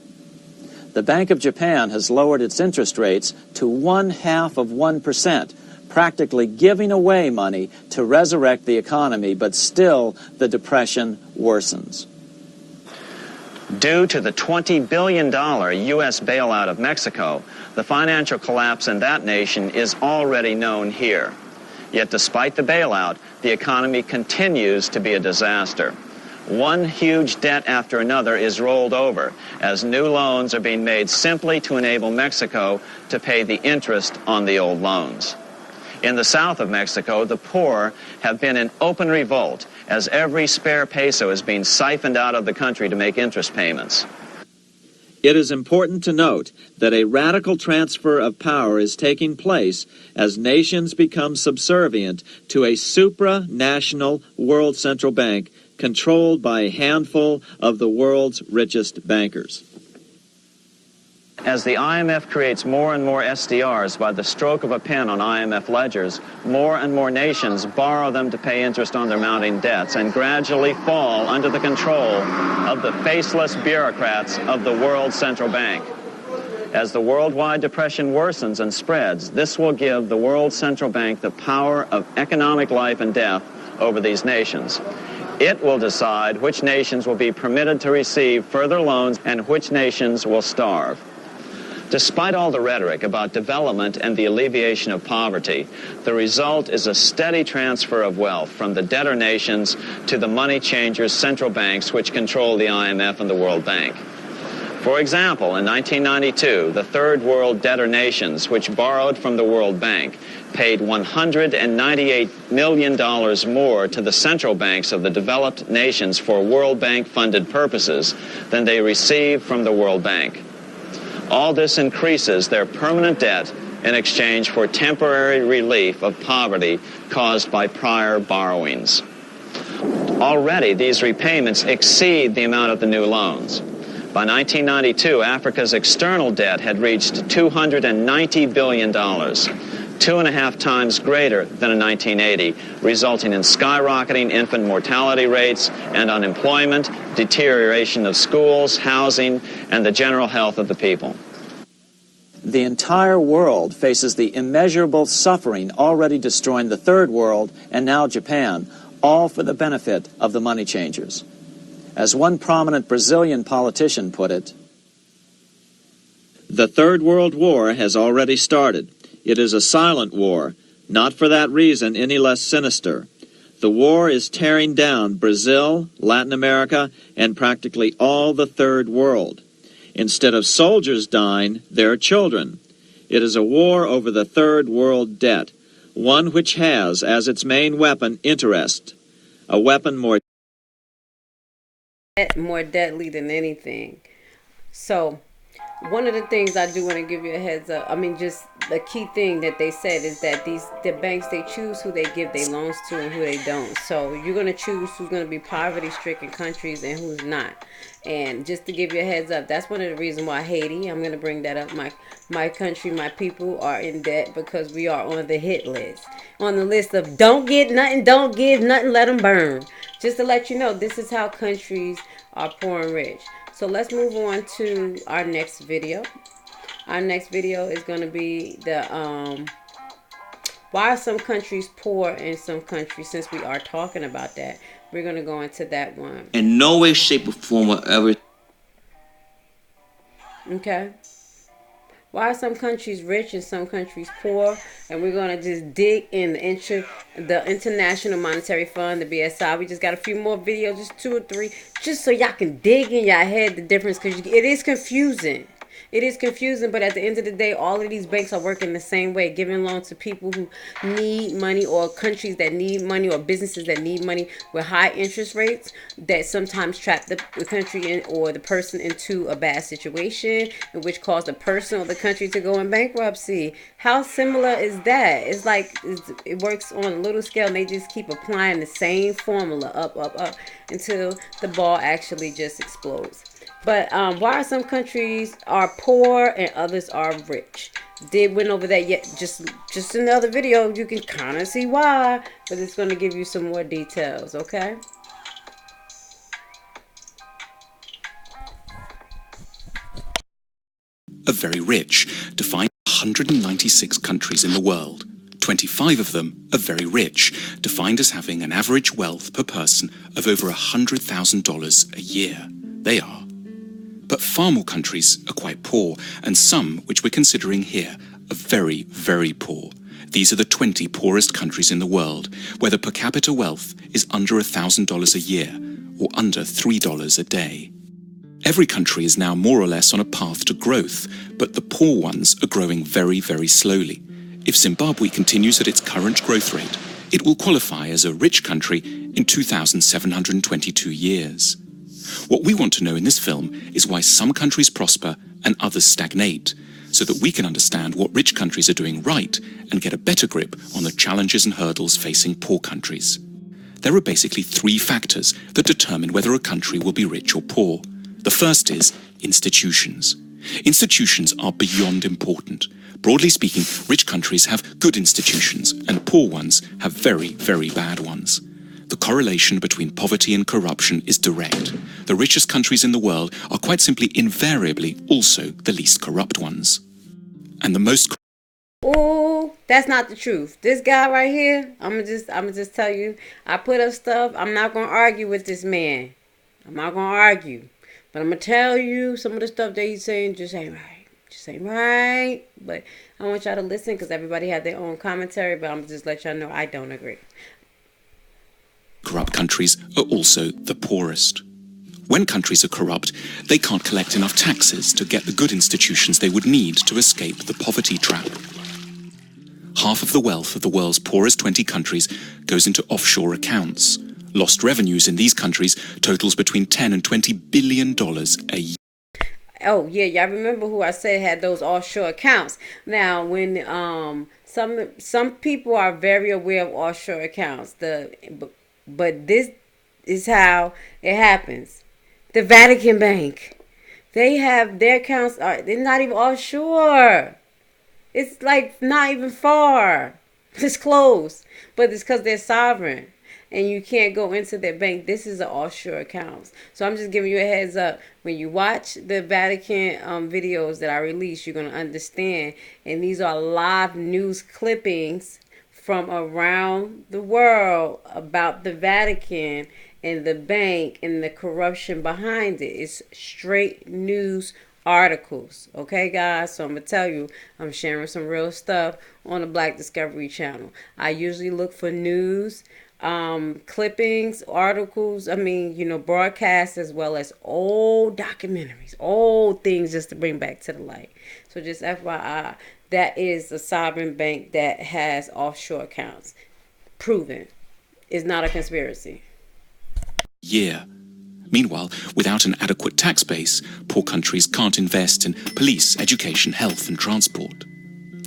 The Bank of Japan has lowered its interest rates to 0.5%, practically giving away money to resurrect the economy, but still the depression worsens. Due to the $20 billion U.S. bailout of Mexico, the financial collapse in that nation is already known here. Yet despite the bailout, the economy continues to be a disaster. One huge debt after another is rolled over as new loans are being made simply to enable Mexico to pay the interest on the old loans. In the south of Mexico, the poor have been in open revolt as every spare peso is being siphoned out of the country to make interest payments. It is important to note that a radical transfer of power is taking place as nations become subservient to a supranational world central bank controlled by a handful of the world's richest bankers. As the IMF creates more and more SDRs by the stroke of a pen on IMF ledgers, more and more nations borrow them to pay interest on their mounting debts and gradually fall under the control of the faceless bureaucrats of the World Central Bank. As the worldwide depression worsens and spreads, this will give the World Central Bank the power of economic life and death over these nations. It will decide which nations will be permitted to receive further loans and which nations will starve. Despite all the rhetoric about development and the alleviation of poverty, the result is a steady transfer of wealth from the debtor nations to the money changers' central banks which control the IMF and the World Bank. For example, in 1992, the third world debtor nations, which borrowed from the World Bank, paid $198 million more to the central banks of the developed nations for World Bank-funded purposes than they received from the World Bank. All this increases their permanent debt in exchange for temporary relief of poverty caused by prior borrowings. Already, these repayments exceed the amount of the new loans. By 1992, Africa's external debt had reached $290 billion, 2.5 times greater than in 1980, resulting in skyrocketing infant mortality rates and unemployment, deterioration of schools, housing, and the general health of the people. The entire world faces the immeasurable suffering already destroying the third world and now Japan, all for the benefit of the money changers. As one prominent Brazilian politician put it, "The Third World War has already started. It is a silent war, not for that reason any less sinister. The war is tearing down Brazil, Latin America, and practically all the Third World. Instead of soldiers dying, there are children. It is a war over the Third World debt, one which has as its main weapon interest, a weapon more deadly than anything." So one of the things I do want to give you a heads up, just the key thing that they said is that the banks, they choose who they give their loans to and who they don't. So you're going to choose who's going to be poverty-stricken countries and who's not. And just to give you a heads up, that's one of the reasons why Haiti, I'm going to bring that up, my country, my people are in debt because we are on the hit list. On the list of don't get nothing, don't give nothing, let them burn. Just to let you know, this is how countries are poor and rich. So let's move on to our next video. Our next video is going to be the why are some countries poor and some countries, since we are talking about that. We're going to go into that one. In no way, shape, or form will ever. Okay. Why are some countries rich and some countries poor? And we're going to just dig in the International Monetary Fund, the BSI. We just got a few more videos, just 2 or 3, just so y'all can dig in your head the difference, because it is confusing. It is confusing, but at the end of the day, all of these banks are working the same way, giving loans to people who need money, or countries that need money, or businesses that need money with high interest rates that sometimes trap the country in, or the person into a bad situation, which cause the person or the country to go in bankruptcy. How similar is that? It's like it works on a little scale, and they just keep applying the same formula up until the ball actually just explodes. But why are some countries are poor and others are rich? Went over that yet. Just in the other video, you can kind of see why, but it's going to give you some more details, okay? Are very rich, defined 196 countries in the world. 25 of them are very rich, defined as having an average wealth per person of over $100,000 a year. They are. But far more countries are quite poor, and some, which we're considering here, are very, very poor. These are the 20 poorest countries in the world, where the per capita wealth is under $1,000 a year, or under $3 a day. Every country is now more or less on a path to growth, but the poor ones are growing very, very slowly. If Zimbabwe continues at its current growth rate, it will qualify as a rich country in 2,722 years. What we want to know in this film is why some countries prosper and others stagnate, so that we can understand what rich countries are doing right and get a better grip on the challenges and hurdles facing poor countries. There are basically 3 factors that determine whether a country will be rich or poor. The first is institutions. Institutions are beyond important. Broadly speaking, rich countries have good institutions and poor ones have very, very bad ones. The correlation between poverty and corruption is direct. The richest countries in the world are quite simply invariably also the least corrupt ones. And the most... Oh, that's not the truth. This guy right here, I'm gonna just tell you, I put up stuff. I'm not gonna argue with this man. I'm not gonna argue. But I'm gonna tell you some of the stuff that he's saying just ain't right. Just ain't right. But I want y'all to listen, because everybody had their own commentary, but I'm gonna just let y'all know I don't agree. Corrupt countries are also the poorest. When countries are corrupt, they can't collect enough taxes to get the good institutions they would need to escape the poverty trap. Half of the wealth of the world's poorest 20 countries goes into offshore accounts. Lost revenues in these countries totals between $10 and $20 billion a year. Oh yeah, y'all remember who I said had those offshore accounts. Now, when some people are very aware of offshore accounts, but this is how it happens. The Vatican Bank, they have their accounts they're not even offshore. It's like not even far. It's close, but it's because they're sovereign. And you can't go into their bank. This is an offshore account. So I'm just giving you a heads up. When you watch the Vatican videos that I release, you're going to understand. And these are live news clippings from around the world about the Vatican and the bank and the corruption behind it. It's straight news articles. Okay, guys? So I'm going to tell you, I'm sharing some real stuff on the Black Discovery Channel. I usually look for news, clippings, articles, broadcasts, as well as old documentaries, old things just to bring back to the light. So just FYI, that is a sovereign bank that has offshore accounts. Proven. It's not a conspiracy. Year. Meanwhile, without an adequate tax base, poor countries can't invest in police, education, health, and transport.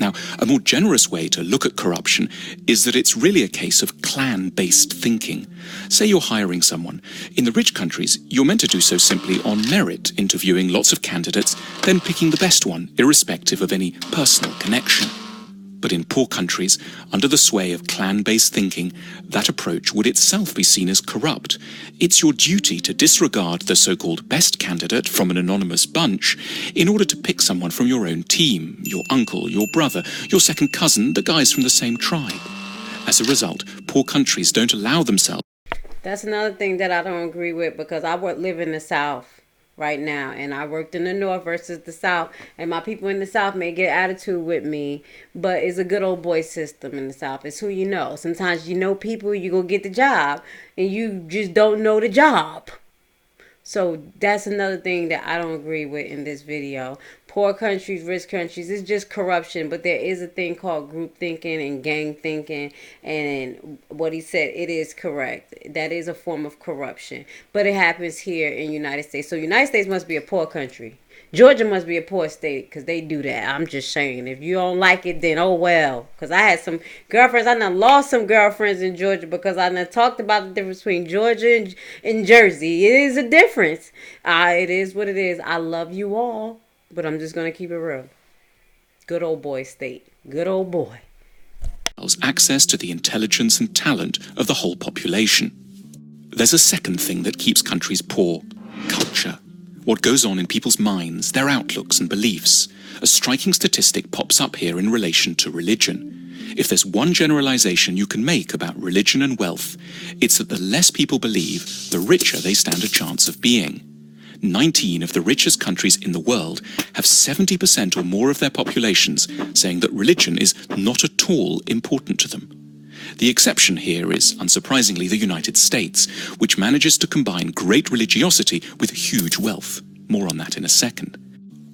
Now, a more generous way to look at corruption is that it's really a case of clan-based thinking. Say you're hiring someone. In the rich countries, you're meant to do so simply on merit, interviewing lots of candidates, then picking the best one, irrespective of any personal connection. But in poor countries, under the sway of clan-based thinking, that approach would itself be seen as corrupt. It's your duty to disregard the so-called best candidate from an anonymous bunch in order to pick someone from your own team, your uncle, your brother, your second cousin, the guys from the same tribe. As a result, poor countries don't allow themselves. That's another thing that I don't agree with, because I live in the South right now, and I worked in the North versus the South, and my people in the South may get attitude with me, but it's a good old boy system in the South. It's who you know. Sometimes you know people, you go get the job, and you just don't know the job. So that's another thing that I don't agree with in this video. Poor countries, rich countries, it's just corruption. But there is a thing called group thinking and gang thinking. And what he said, it is correct. That is a form of corruption. But it happens here in the United States. So the United States must be a poor country. Georgia must be a poor state because they do that. I'm just saying. If you don't like it, then oh well. Because I had some girlfriends. I done lost some girlfriends in Georgia because I done talked about the difference between Georgia and Jersey. It is a difference. It is what it is. I love you all. But I'm just going to keep it real. Good old boy state. Good old boy. Access to the intelligence and talent of the whole population. There's a second thing that keeps countries poor. Culture. What goes on in people's minds, their outlooks and beliefs. A striking statistic pops up here in relation to religion. If there's one generalization you can make about religion and wealth, it's that the less people believe, the richer they stand a chance of being. 19 of the richest countries in the world have 70% or more of their populations saying that religion is not at all important to them. The exception here is, unsurprisingly, the United States, which manages to combine great religiosity with huge wealth. More on that in a second.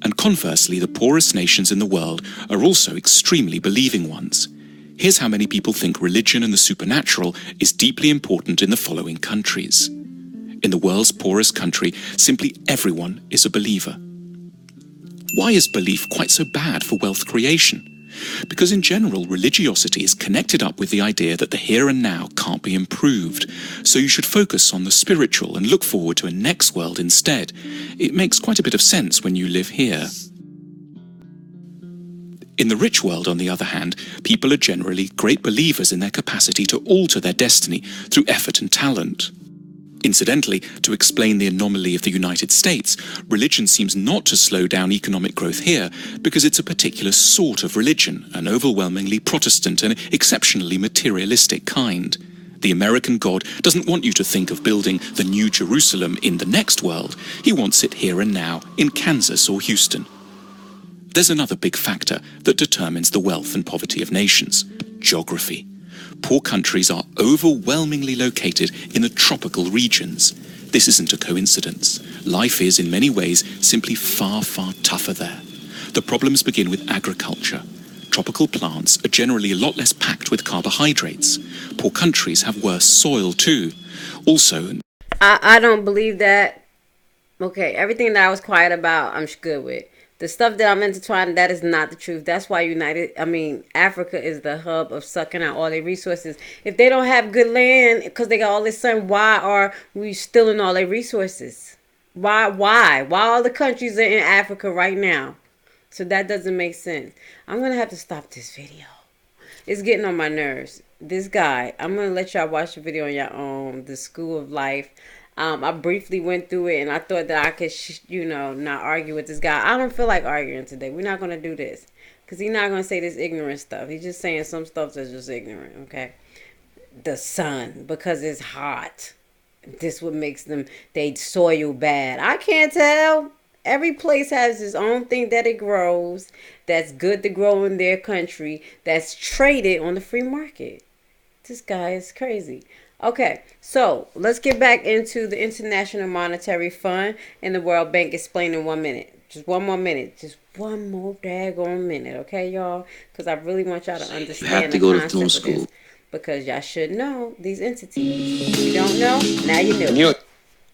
And conversely, the poorest nations in the world are also extremely believing ones. Here's how many people think religion and the supernatural is deeply important in the following countries. In the world's poorest country, simply everyone is a believer. Why is belief quite so bad for wealth creation? Because in general, religiosity is connected up with the idea that the here and now can't be improved, so you should focus on the spiritual and look forward to a next world instead. It makes quite a bit of sense when you live here. In the rich world, on the other hand, people are generally great believers in their capacity to alter their destiny through effort and talent. Incidentally, to explain the anomaly of the United States, religion seems not to slow down economic growth here because it's a particular sort of religion, an overwhelmingly Protestant and exceptionally materialistic kind. The American God doesn't want you to think of building the New Jerusalem in the next world. He wants it here and now, in Kansas or Houston. There's another big factor that determines the wealth and poverty of nations: geography. Poor countries are overwhelmingly located in the tropical regions. This isn't a coincidence. Life is, in many ways, simply far, far tougher there. The problems begin with agriculture. Tropical plants are generally a lot less packed with carbohydrates. Poor countries have worse soil too. Also, I don't believe that. Okay, everything that I was quiet about, I'm good with. The stuff that I'm intertwined, that is not the truth. That's why Africa is the hub of sucking out all their resources. If they don't have good land because they got all this sun, why are we stealing all their resources? Why all the countries are in Africa right now? So that doesn't make sense. I'm going to have to stop this video. It's getting on my nerves. This guy, I'm going to let y'all watch the video on your own, The School of Life. I briefly went through it and I thought that I could, not argue with this guy. I don't feel like arguing today. We're not going to do this because he's not going to say this ignorant stuff. He's just saying some stuff that's just ignorant, okay? The sun, because it's hot. This what makes they soil bad. I can't tell. Every place has its own thing that it grows that's good to grow in their country that's traded on the free market. This guy is crazy. Okay, so let's get back into the International Monetary Fund and the World Bank. Explain in 1 minute. Just one more minute. Just one more daggone minute, okay, y'all? Because I really want y'all to understand you have to go to film school. Because y'all should know these entities. If you don't know, now you know.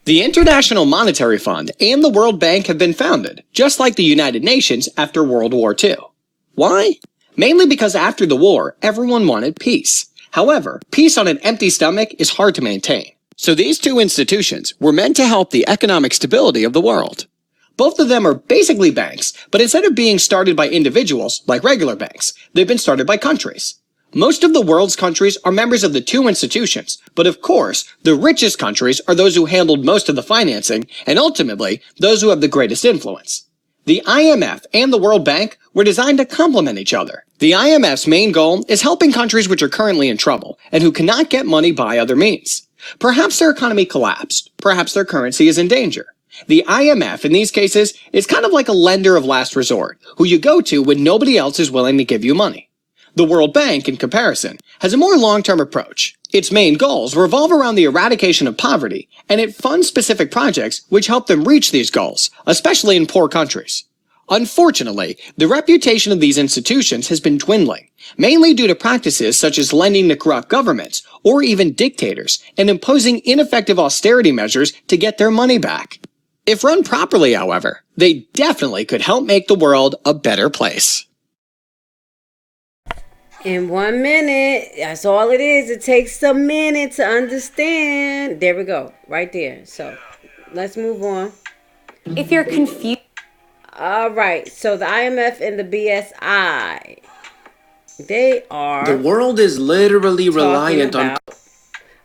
The International Monetary Fund and the World Bank have been founded, just like the United Nations after World War II. Why? Mainly because after the war, everyone wanted peace. However, peace on an empty stomach is hard to maintain. So these two institutions were meant to help the economic stability of the world. Both of them are basically banks, but instead of being started by individuals, like regular banks, they've been started by countries. Most of the world's countries are members of the two institutions, but of course, the richest countries are those who handled most of the financing, and ultimately, those who have the greatest influence. The IMF and the World Bank were designed to complement each other. The IMF's main goal is helping countries which are currently in trouble, and who cannot get money by other means. Perhaps their economy collapsed, perhaps their currency is in danger. The IMF, in these cases, is kind of like a lender of last resort, who you go to when nobody else is willing to give you money. The World Bank, in comparison, has a more long-term approach. Its main goals revolve around the eradication of poverty, and it funds specific projects which help them reach these goals, especially in poor countries. Unfortunately, the reputation of these institutions has been dwindling, mainly due to practices such as lending to corrupt governments, or even dictators, and imposing ineffective austerity measures to get their money back. If run properly, however, they definitely could help make the world a better place. In 1 minute, that's all it is. It takes a minute to understand. There we go, right there. So let's move on. If you're confused. All right, so the IMF and the BSI, they are. The world is literally reliant on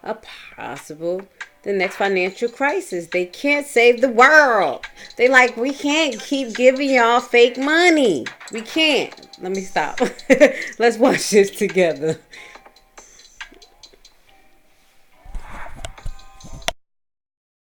a possible the next financial crisis. They can't save the world. They like, we can't keep giving y'all fake money. We can't. Let me stop. Let's watch this together.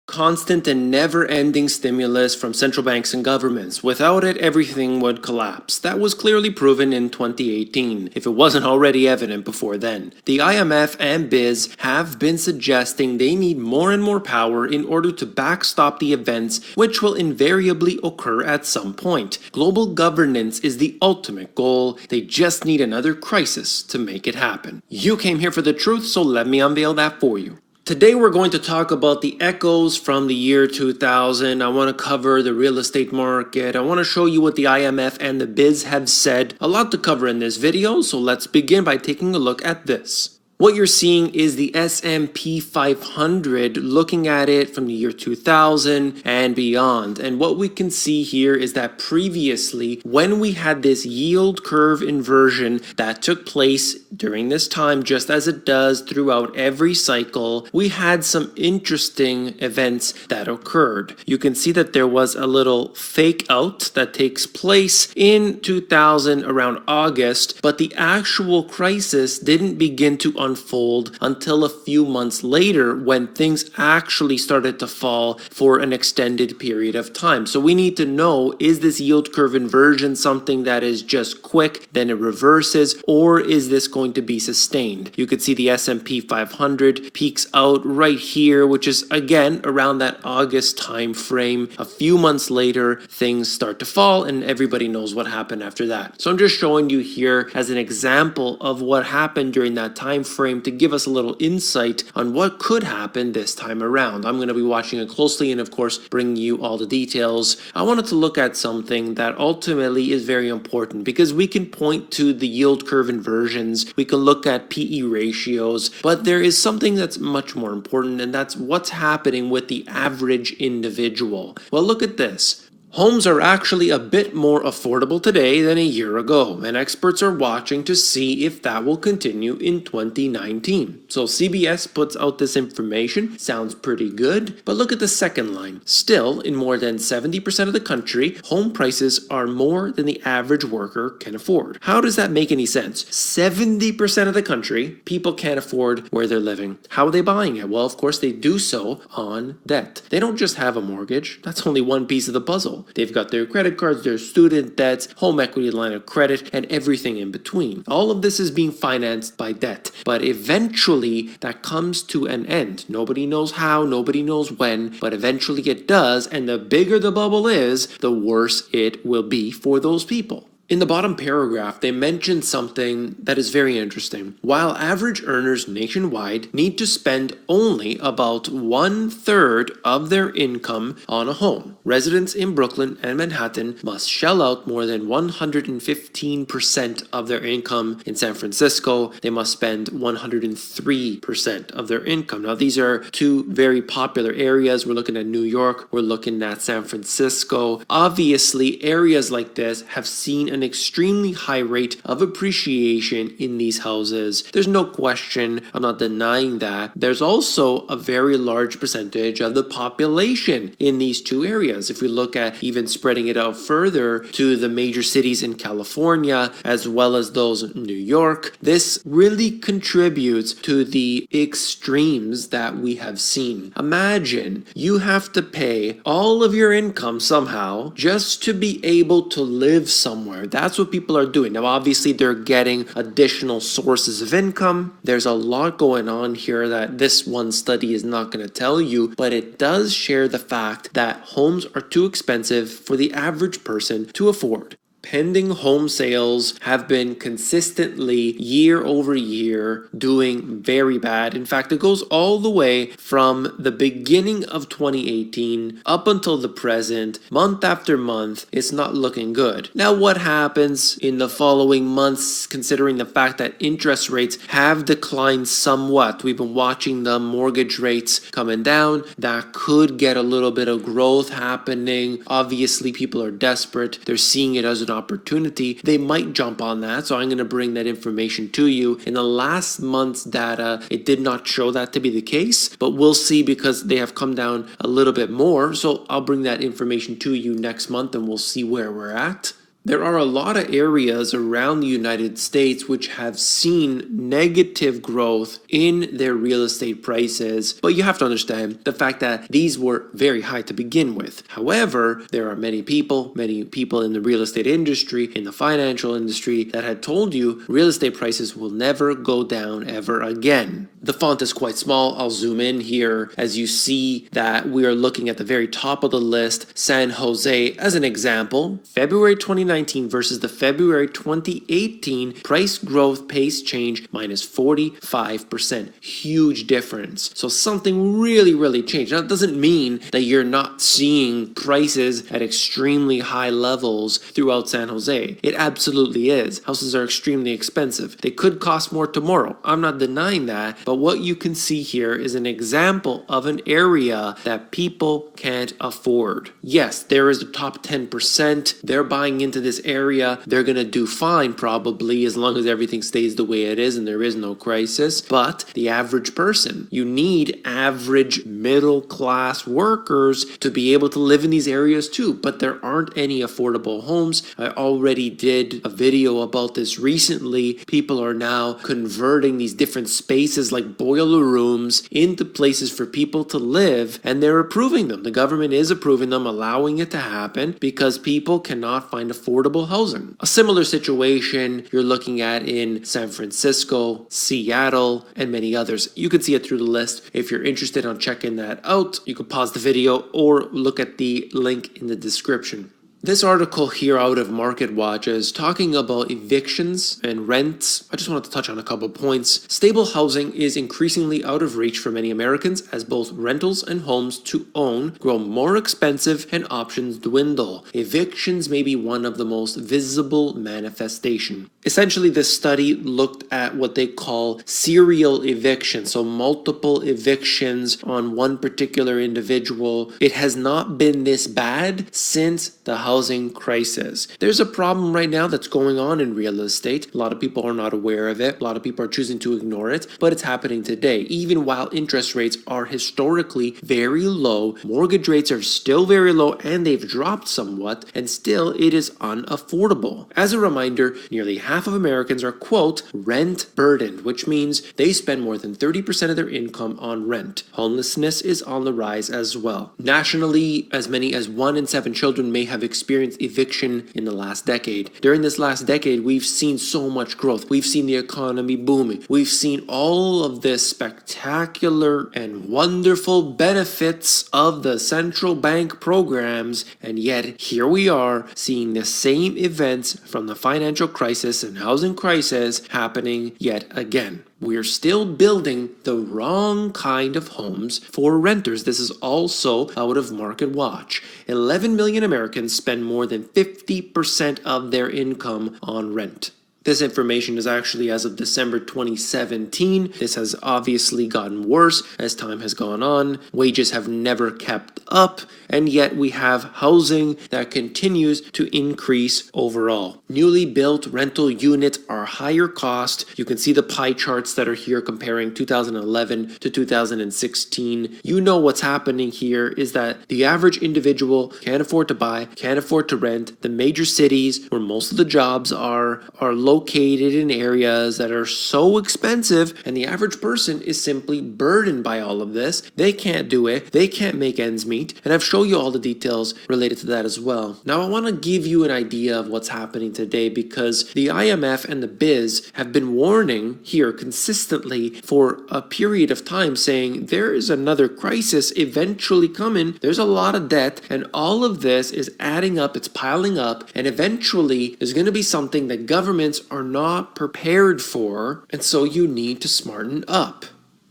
Constant and never-ending stimulus from central banks and governments. Without it, everything would collapse. That was clearly proven in 2018, if it wasn't already evident before then. The IMF and BIS have been suggesting they need more and more power in order to backstop the events which will invariably occur at some point. Global governance is the ultimate goal. They just need another crisis to make it happen. You came here for the truth, so let me unveil that for you. Today we're going to talk about the echoes from the year 2000. I want to cover the real estate market. I want to show you what the IMF and the BIS have said. A lot to cover in this video, so let's begin by taking a look at this. What you're seeing is the S&P 500, looking at it from the year 2000 and beyond. And what we can see here is that previously, when we had this yield curve inversion that took place during this time, just as it does throughout every cycle, we had some interesting events that occurred. You can see that there was a little fake out that takes place in 2000 around August, but the actual crisis didn't begin to unfold until a few months later when things actually started to fall for an extended period of time. So we need to know, is this yield curve inversion something that is just quick, then it reverses, or is this going to be sustained? You could see the S&P 500 peaks out right here, which is again around that August time frame. A few months later, things start to fall and everybody knows what happened after that. So I'm just showing you here as an example of what happened during that time frame to give us a little insight on what could happen this time around. I'm going to be watching it closely and of course bringing you all the details. I wanted to look at something that ultimately is very important because we can point to the yield curve inversions, we can look at PE ratios, but there is something that's much more important, and that's what's happening with the average individual. Well, look at this. Homes are actually a bit more affordable today than a year ago, and experts are watching to see if that will continue in 2019. So CBS puts out this information, sounds pretty good, but look at the second line. Still, in more than 70% of the country, home prices are more than the average worker can afford. How does that make any sense? 70% of the country, people can't afford where they're living. How are they buying it? Well, of course, they do so on debt. They don't just have a mortgage. That's only one piece of the puzzle. They've got their credit cards, their student debts, home equity line of credit, and everything in between. All of this is being financed by debt, but eventually that comes to an end. Nobody knows how, nobody knows when, but eventually it does, and the bigger the bubble is, the worse it will be for those people. In the bottom paragraph, they mention something that is very interesting. While average earners nationwide need to spend only about 1/3 of their income on a home, residents in Brooklyn and Manhattan must shell out more than 115% of their income. In San Francisco, they must spend 103% of their income. Now, these are two very popular areas. We're looking at New York, we're looking at San Francisco. Obviously, areas like this have seen an extremely high rate of appreciation in these houses. There's no question, I'm not denying that. There's also a very large percentage of the population in these two areas. If we look at even spreading it out further to the major cities in California, as well as those in New York, this really contributes to the extremes that we have seen. Imagine you have to pay all of your income somehow just to be able to live somewhere. That's what people are doing. Now, obviously, they're getting additional sources of income. There's a lot going on here that this one study is not going to tell you, but it does share the fact that homes are too expensive for the average person to afford. Pending home sales have been consistently year over year doing very bad. In fact, it goes all the way from the beginning of 2018 up until the present, month after month. It's not looking good. Now, what happens in the following months, considering the fact that interest rates have declined somewhat? We've been watching the mortgage rates coming down. That could get a little bit of growth happening. Obviously, people are desperate. They're seeing it as an opportunity. They might jump on that, so I'm going to bring that information to you. In the last month's data, it did not show that to be the case, but we'll see because they have come down a little bit more, so I'll bring that information to you next month and we'll see where we're at. There are a lot of areas around the United States which have seen negative growth in their real estate prices, but you have to understand the fact that these were very high to begin with. However, there are many people in the real estate industry, in the financial industry, that had told you real estate prices will never go down ever again. The font is quite small. I'll zoom in here as you see that we are looking at the very top of the list, San Jose as an example. February 2019 versus the February 2018 price growth pace change minus 45%. Huge difference. So something really changed. Now, it doesn't mean that you're not seeing prices at extremely high levels throughout San Jose. It absolutely is. Houses are extremely expensive. They could cost more tomorrow. I'm not denying that, But what you can see here is an example of an area that people can't afford. Yes, there is the top 10%. They're buying into this area. They're going to do fine probably as long as everything stays the way it is and there is no crisis. But the average person, you need average middle class workers to be able to live in these areas too. But there aren't any affordable homes. I already did a video about this recently. People are now converting these different spaces like boiler rooms into places for people to live, and they're approving them. The government is approving them, allowing it to happen because people cannot find affordable housing. A similar situation you're looking at in San Francisco, Seattle, and many others. You can see it through the list. If you're interested on checking that out, you could pause the video or look at the link in the description. This article here out of MarketWatch is talking about evictions and rents. I just wanted to touch on a couple points. Stable housing is increasingly out of reach for many Americans as both rentals and homes to own grow more expensive and options dwindle. Evictions may be one of the most visible manifestation. Essentially, this study looked at what they call serial evictions, so multiple evictions on one particular individual. It has not been this bad since the housing crisis. There's a problem right now that's going on in real estate. A lot of people are not aware of it. A lot of people are choosing to ignore it, but it's happening today. Even while interest rates are historically very low, mortgage rates are still very low and they've dropped somewhat, and still it is unaffordable. As a reminder, nearly half of Americans are, quote, rent burdened, which means they spend more than 30% of their income on rent. Homelessness is on the rise as well. Nationally, as many as 1 in 7 children may have experienced eviction in the last decade. During this last decade, we've seen so much growth. We've seen the economy booming. We've seen all of this spectacular and wonderful benefits of the central bank programs, and yet here we are seeing the same events from the financial crisis and housing crisis happening yet again. We're still building the wrong kind of homes for renters. This is also out of MarketWatch. 11 million Americans spend more than 50% of their income on rent. This information is actually as of December 2017. This has obviously gotten worse as time has gone on. Wages have never kept up, and yet we have housing that continues to increase overall. Newly built rental units are higher cost. You can see the pie charts that are here comparing 2011 to 2016. You know what's happening here is that the average individual can't afford to buy, can't afford to rent. The major cities where most of the jobs are located in areas that are so expensive, and the average person is simply burdened by all of this. They can't do it. They can't make ends meet. And I've shown you all the details related to that as well. Now, I want to give you an idea of what's happening today because the IMF and the BIS have been warning here consistently for a period of time, saying there is another crisis eventually coming. There's a lot of debt, and all of this is adding up. It's piling up, and eventually there's going to be something that governments are not prepared for, and so you need to smarten up.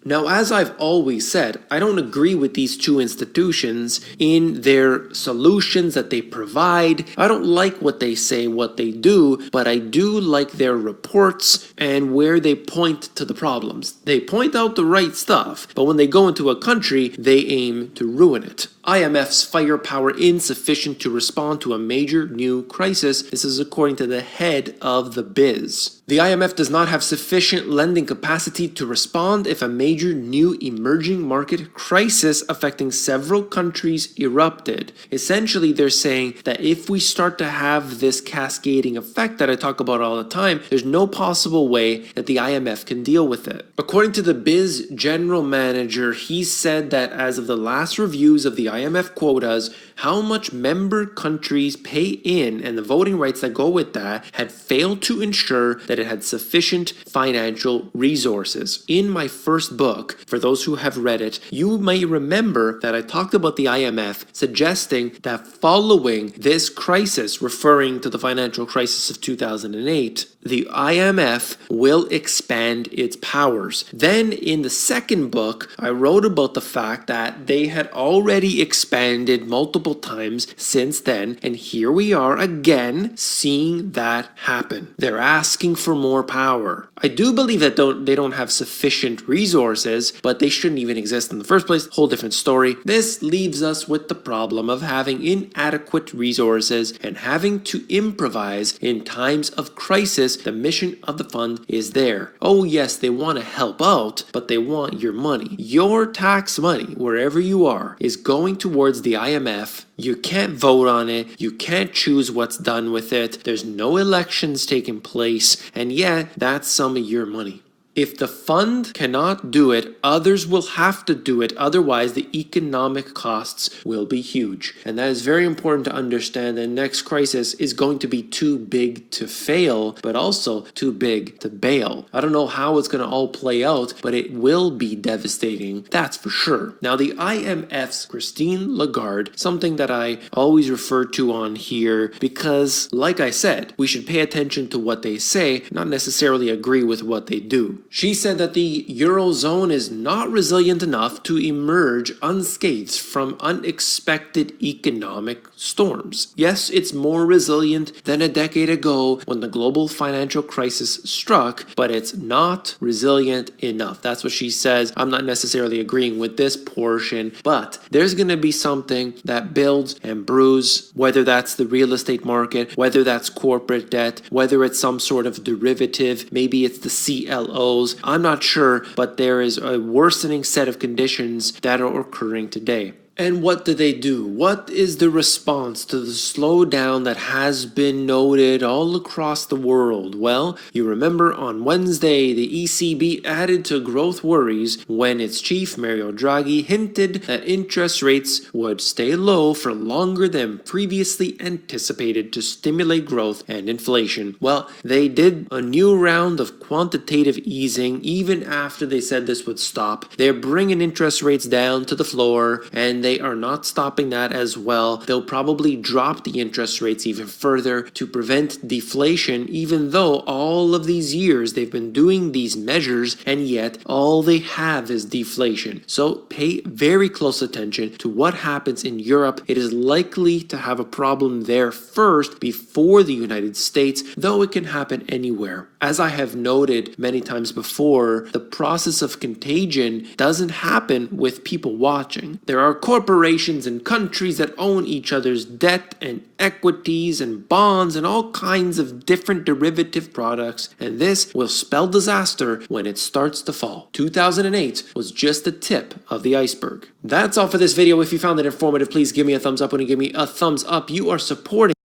Now, as I've always said, I don't agree with these two institutions in their solutions that they provide. I don't like what they say, what they do, but I do like their reports and where they point to the problems. They point out the right stuff, but when they go into a country, they aim to ruin it. IMF's firepower insufficient to respond to a major new crisis. This is according to the head of the BIS. The IMF does not have sufficient lending capacity to respond if a major new emerging market crisis affecting several countries erupted. Essentially, they're saying that if we start to have this cascading effect that I talk about all the time, there's no possible way that the IMF can deal with it. According to the BIS general manager, he said that as of the last reviews of the IMF quotas, how much member countries pay in and the voting rights that go with that had failed to ensure that it had sufficient financial resources. In my first book, for those who have read it, you may remember that I talked about the IMF suggesting that following this crisis, referring to the financial crisis of 2008, the IMF will expand its powers. Then in the second book, I wrote about the fact that they had already expanded multiple times since then, and here we are again seeing that happen. They're asking for more power. I do believe that they don't have sufficient resources, but they shouldn't even exist in the first place. Whole different story. This leaves us with the problem of having inadequate resources and having to improvise in times of crisis. The mission of the fund is there. Oh yes, they want to help out, but they want your money. Your tax money, wherever you are, is going towards the IMF. You can't vote on it. You can't choose what's done with it. There's no elections taking place, and yet that's some of your money. If the fund cannot do it, others will have to do it. Otherwise, the economic costs will be huge. And that is very important to understand. The next crisis is going to be too big to fail, but also too big to bail. I don't know how it's going to all play out, but it will be devastating. That's for sure. Now, the IMF's Christine Lagarde, something that I always refer to on here because, like I said, we should pay attention to what they say, not necessarily agree with what they do. She said that the Eurozone is not resilient enough to emerge unscathed from unexpected economic storms. Yes, it's more resilient than a decade ago when the global financial crisis struck, but it's not resilient enough. That's what she says. I'm not necessarily agreeing with this portion, but there's going to be something that builds and brews, whether that's the real estate market, whether that's corporate debt, whether it's some sort of derivative, maybe it's the CLO. I'm not sure, but there is a worsening set of conditions that are occurring today. And what do they do? What is the response to the slowdown that has been noted all across the world? Well, you remember on Wednesday, the ECB added to growth worries when its chief, Mario Draghi, hinted that interest rates would stay low for longer than previously anticipated to stimulate growth and inflation. Well, they did a new round of quantitative easing even after they said this would stop. They're bringing interest rates down to the floor, and they are not stopping that as well. They'll probably drop the interest rates even further to prevent deflation, even though all of these years they've been doing these measures and yet all they have is deflation. So pay very close attention to what happens in Europe. It is likely to have a problem there first before the United States, though it can happen anywhere. As I have noted many times before, the process of contagion doesn't happen with people watching. There are corporations and countries that own each other's debt and equities and bonds and all kinds of different derivative products, and this will spell disaster when it starts to fall. 2008 was just the tip of the iceberg. That's all for this video. If you found it informative, please give me a thumbs up. When you give me a thumbs up, you are supporting.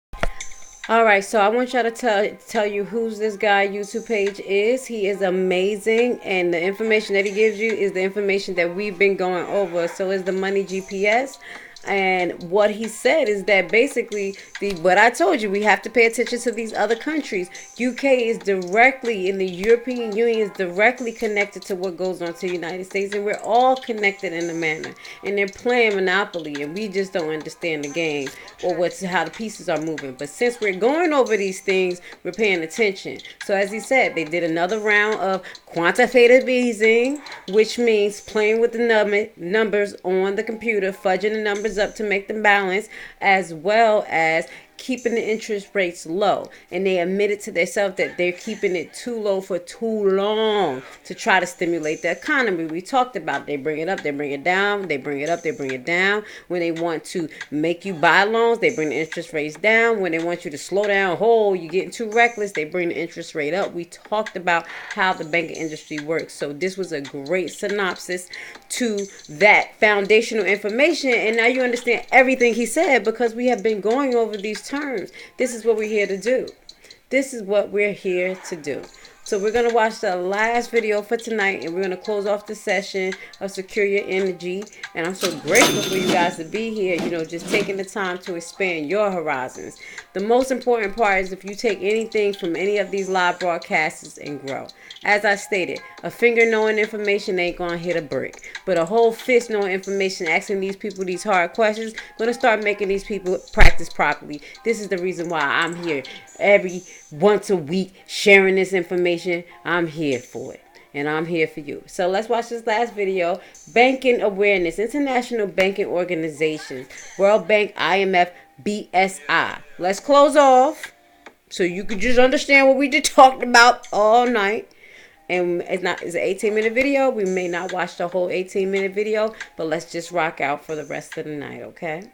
All right, so I want y'all to tell you who's this guy YouTube page is. He is amazing, and the information that he gives you is the information that we've been going over. So is the Money GPS. And what he said is that basically what I told you, we have to pay attention to these other countries. UK is directly in the European Union, is directly connected to what goes on to the United States, and we're all connected in a manner. And they're playing Monopoly, and we just don't understand the game or how the pieces are moving. But since we're going over these things, we're paying attention. So as he said, they did another round of quantitative easing, which means playing with the numbers on the computer, fudging the numbers up to make them balance, as well as keeping the interest rates low. And they admitted to themselves that they're keeping it too low for too long to try to stimulate the economy. We talked about they bring it up, they bring it down, they bring it up, they bring it down. When they want to make you buy loans, they bring the interest rates down. When they want you to slow down, you're getting too reckless, they bring the interest rate up. We talked about how the banking industry works. So this was a great synopsis to that foundational information, and now you understand everything he said because we have been going over these terms. This is what we're here to do. This is what we're here to do. So we're going to watch the last video for tonight, and we're going to close off the session of Secure Your Energy. And I'm so grateful for you guys to be here, you know, just taking the time to expand your horizons. The most important part is if you take anything from any of these live broadcasts and grow. As I stated, a finger knowing information ain't going to hit a brick. But a whole fist knowing information, asking these people these hard questions, going to start making these people practice properly. This is the reason why I'm here every once a week sharing this information. I'm here for it. And I'm here for you. So let's watch this last video. Banking awareness. International banking organizations. World Bank, IMF, BSI. Let's close off so you can just understand what we just talked about all night. And it's an 18-minute video. We may not watch the whole 18-minute video, but let's just rock out for the rest of the night, okay?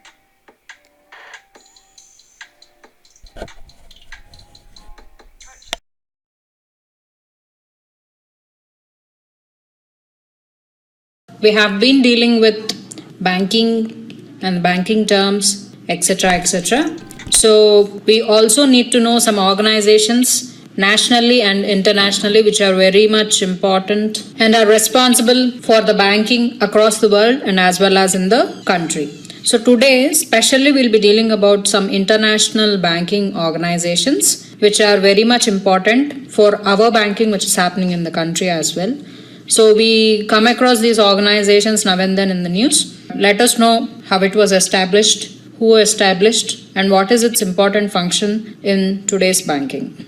We have been dealing with banking and banking terms, etc., etc. So we also need to know some organizations nationally and internationally which are very much important and are responsible for the banking across the world and as well as in the country. So today especially we'll be dealing about some international banking organizations which are very much important for our banking which is happening in the country as well. So we come across these organizations now and then in the news. Let us know how it was established, who established, and what is its important function in today's banking.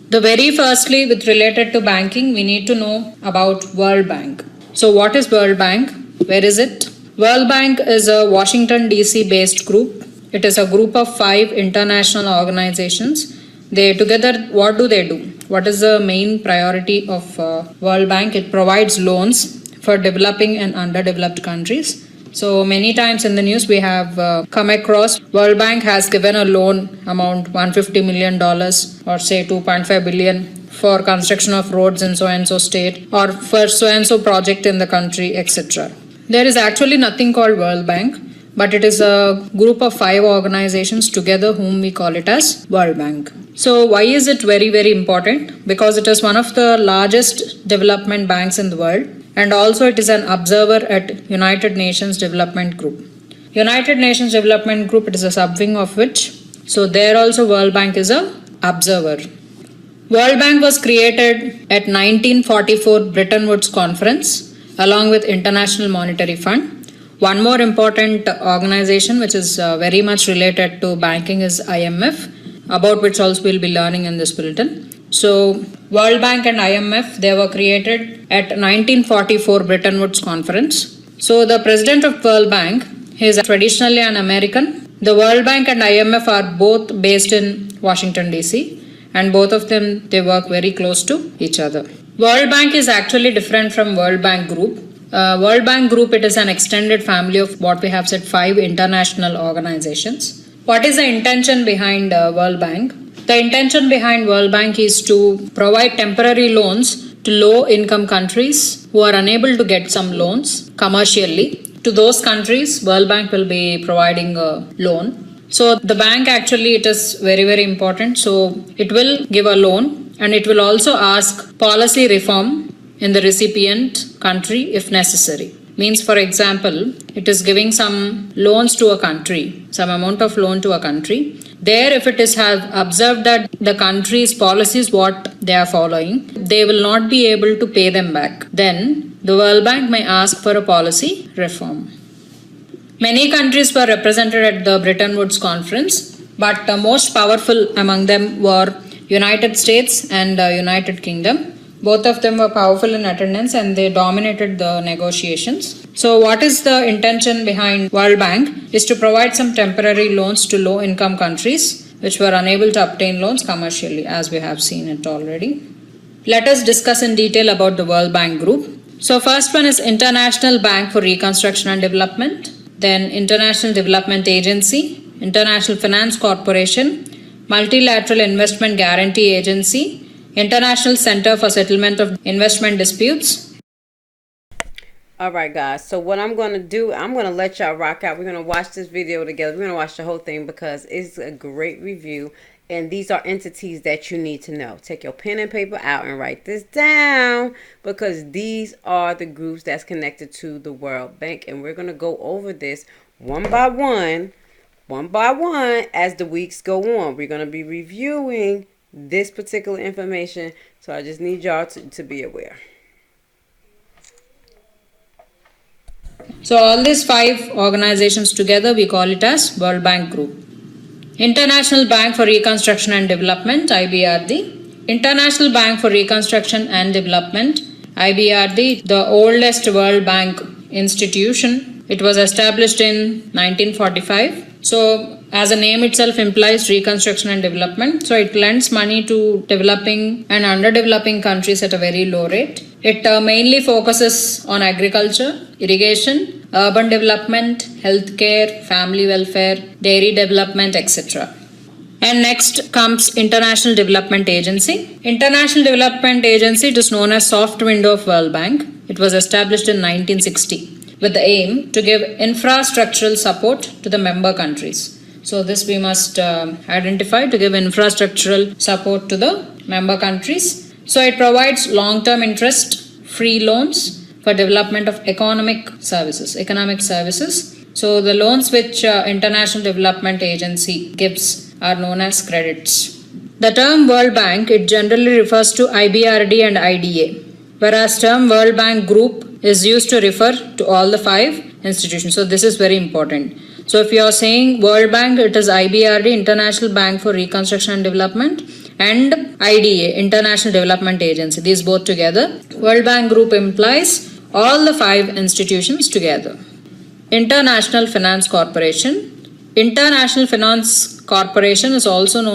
The very firstly, with related to banking, we need to know about World Bank. So what is World Bank? Where is it? World Bank is a Washington DC based group. It is a group of 5 international organizations. They together, what do they do? What is the main priority of World Bank? It provides loans for developing and underdeveloped countries. So many times in the news we have come across World Bank has given a loan amount $150 million or say 2.5 billion for construction of roads in so and so state or for so and so project in the country, etc. There is actually nothing called World Bank, but it is a group of 5 organizations together whom we call it as World Bank. So why is it very, very important? Because it is one of the largest development banks in the world. And also it is an observer at United Nations Development Group. United Nations Development Group, it is a subwing of which, so there also World Bank is a observer. World Bank was created at 1944 Bretton Woods Conference along with International Monetary Fund. One more important organization which is very much related to banking is IMF, about which also we'll be learning in this bulletin. So World Bank and IMF, they were created at 1944 Bretton Woods Conference. So the president of World Bank, he is traditionally an American. The World Bank and IMF are both based in Washington DC, and both of them, they work very close to each other. World Bank is actually different from World Bank Group. World Bank Group, it is an extended family of what we have said 5 international organizations. What is the intention behind World Bank? The intention behind World Bank is to provide temporary loans to low-income countries who are unable to get some loans commercially. To those countries, World Bank will be providing a loan. So the bank actually, it is very, very important. So it will give a loan and it will also ask policy reform in the recipient country if necessary. Means, for example, it is giving some loans to a country, some amount of loan to a country. There, if it is have observed that the country's policies, what they are following, they will not be able to pay them back. Then, the World Bank may ask for a policy reform. Many countries were represented at the Bretton Woods Conference, but the most powerful among them were United States and United Kingdom. Both of them were powerful in attendance and they dominated the negotiations. So what is the intention behind World Bank is to provide some temporary loans to low-income countries which were unable to obtain loans commercially, as we have seen it already. Let us discuss in detail about the World Bank Group. So first one is International Bank for Reconstruction and Development, then International Development Agency, International Finance Corporation, Multilateral Investment Guarantee Agency, International Center for Settlement of Investment Disputes. All right, guys. So what I'm going to do, I'm going to let y'all rock out. We're going to watch this video together. We're going to watch the whole thing because it's a great review. And these are entities that you need to know. Take your pen and paper out and write this down, because these are the groups that's connected to the World Bank. And we're going to go over this one by one as the weeks go on. We're going to be reviewing this particular information. So I just need y'all to be aware. So all these 5 organizations together, we call it as World Bank Group. International Bank for Reconstruction and Development, IBRD. International Bank for Reconstruction and Development, IBRD, the oldest World Bank institution. It was established in 1945. So, as the name itself implies, reconstruction and development. So, it lends money to developing and underdeveloping countries at a very low rate. It mainly focuses on agriculture, irrigation, urban development, healthcare, family welfare, dairy development, etc. And next comes International Development Agency. International Development Agency, it is known as soft window of World Bank. It was established in 1960 with the aim to give infrastructural support to the member countries. So this we must identify, to give infrastructural support to the member countries. So it provides long-term interest-free loans for development of economic services. So the loans which International Development Agency gives are known as credits. The term World Bank, it generally refers to IBRD and IDA, whereas term World Bank Group is used to refer to all the 5 institutions. So this is very important. So if you are saying World Bank, it is IBRD, International Bank for Reconstruction and Development, and IDA, International Development Agency. These both together. World Bank Group implies all the 5 institutions together. International Finance Corporation. International Finance Corporation is also known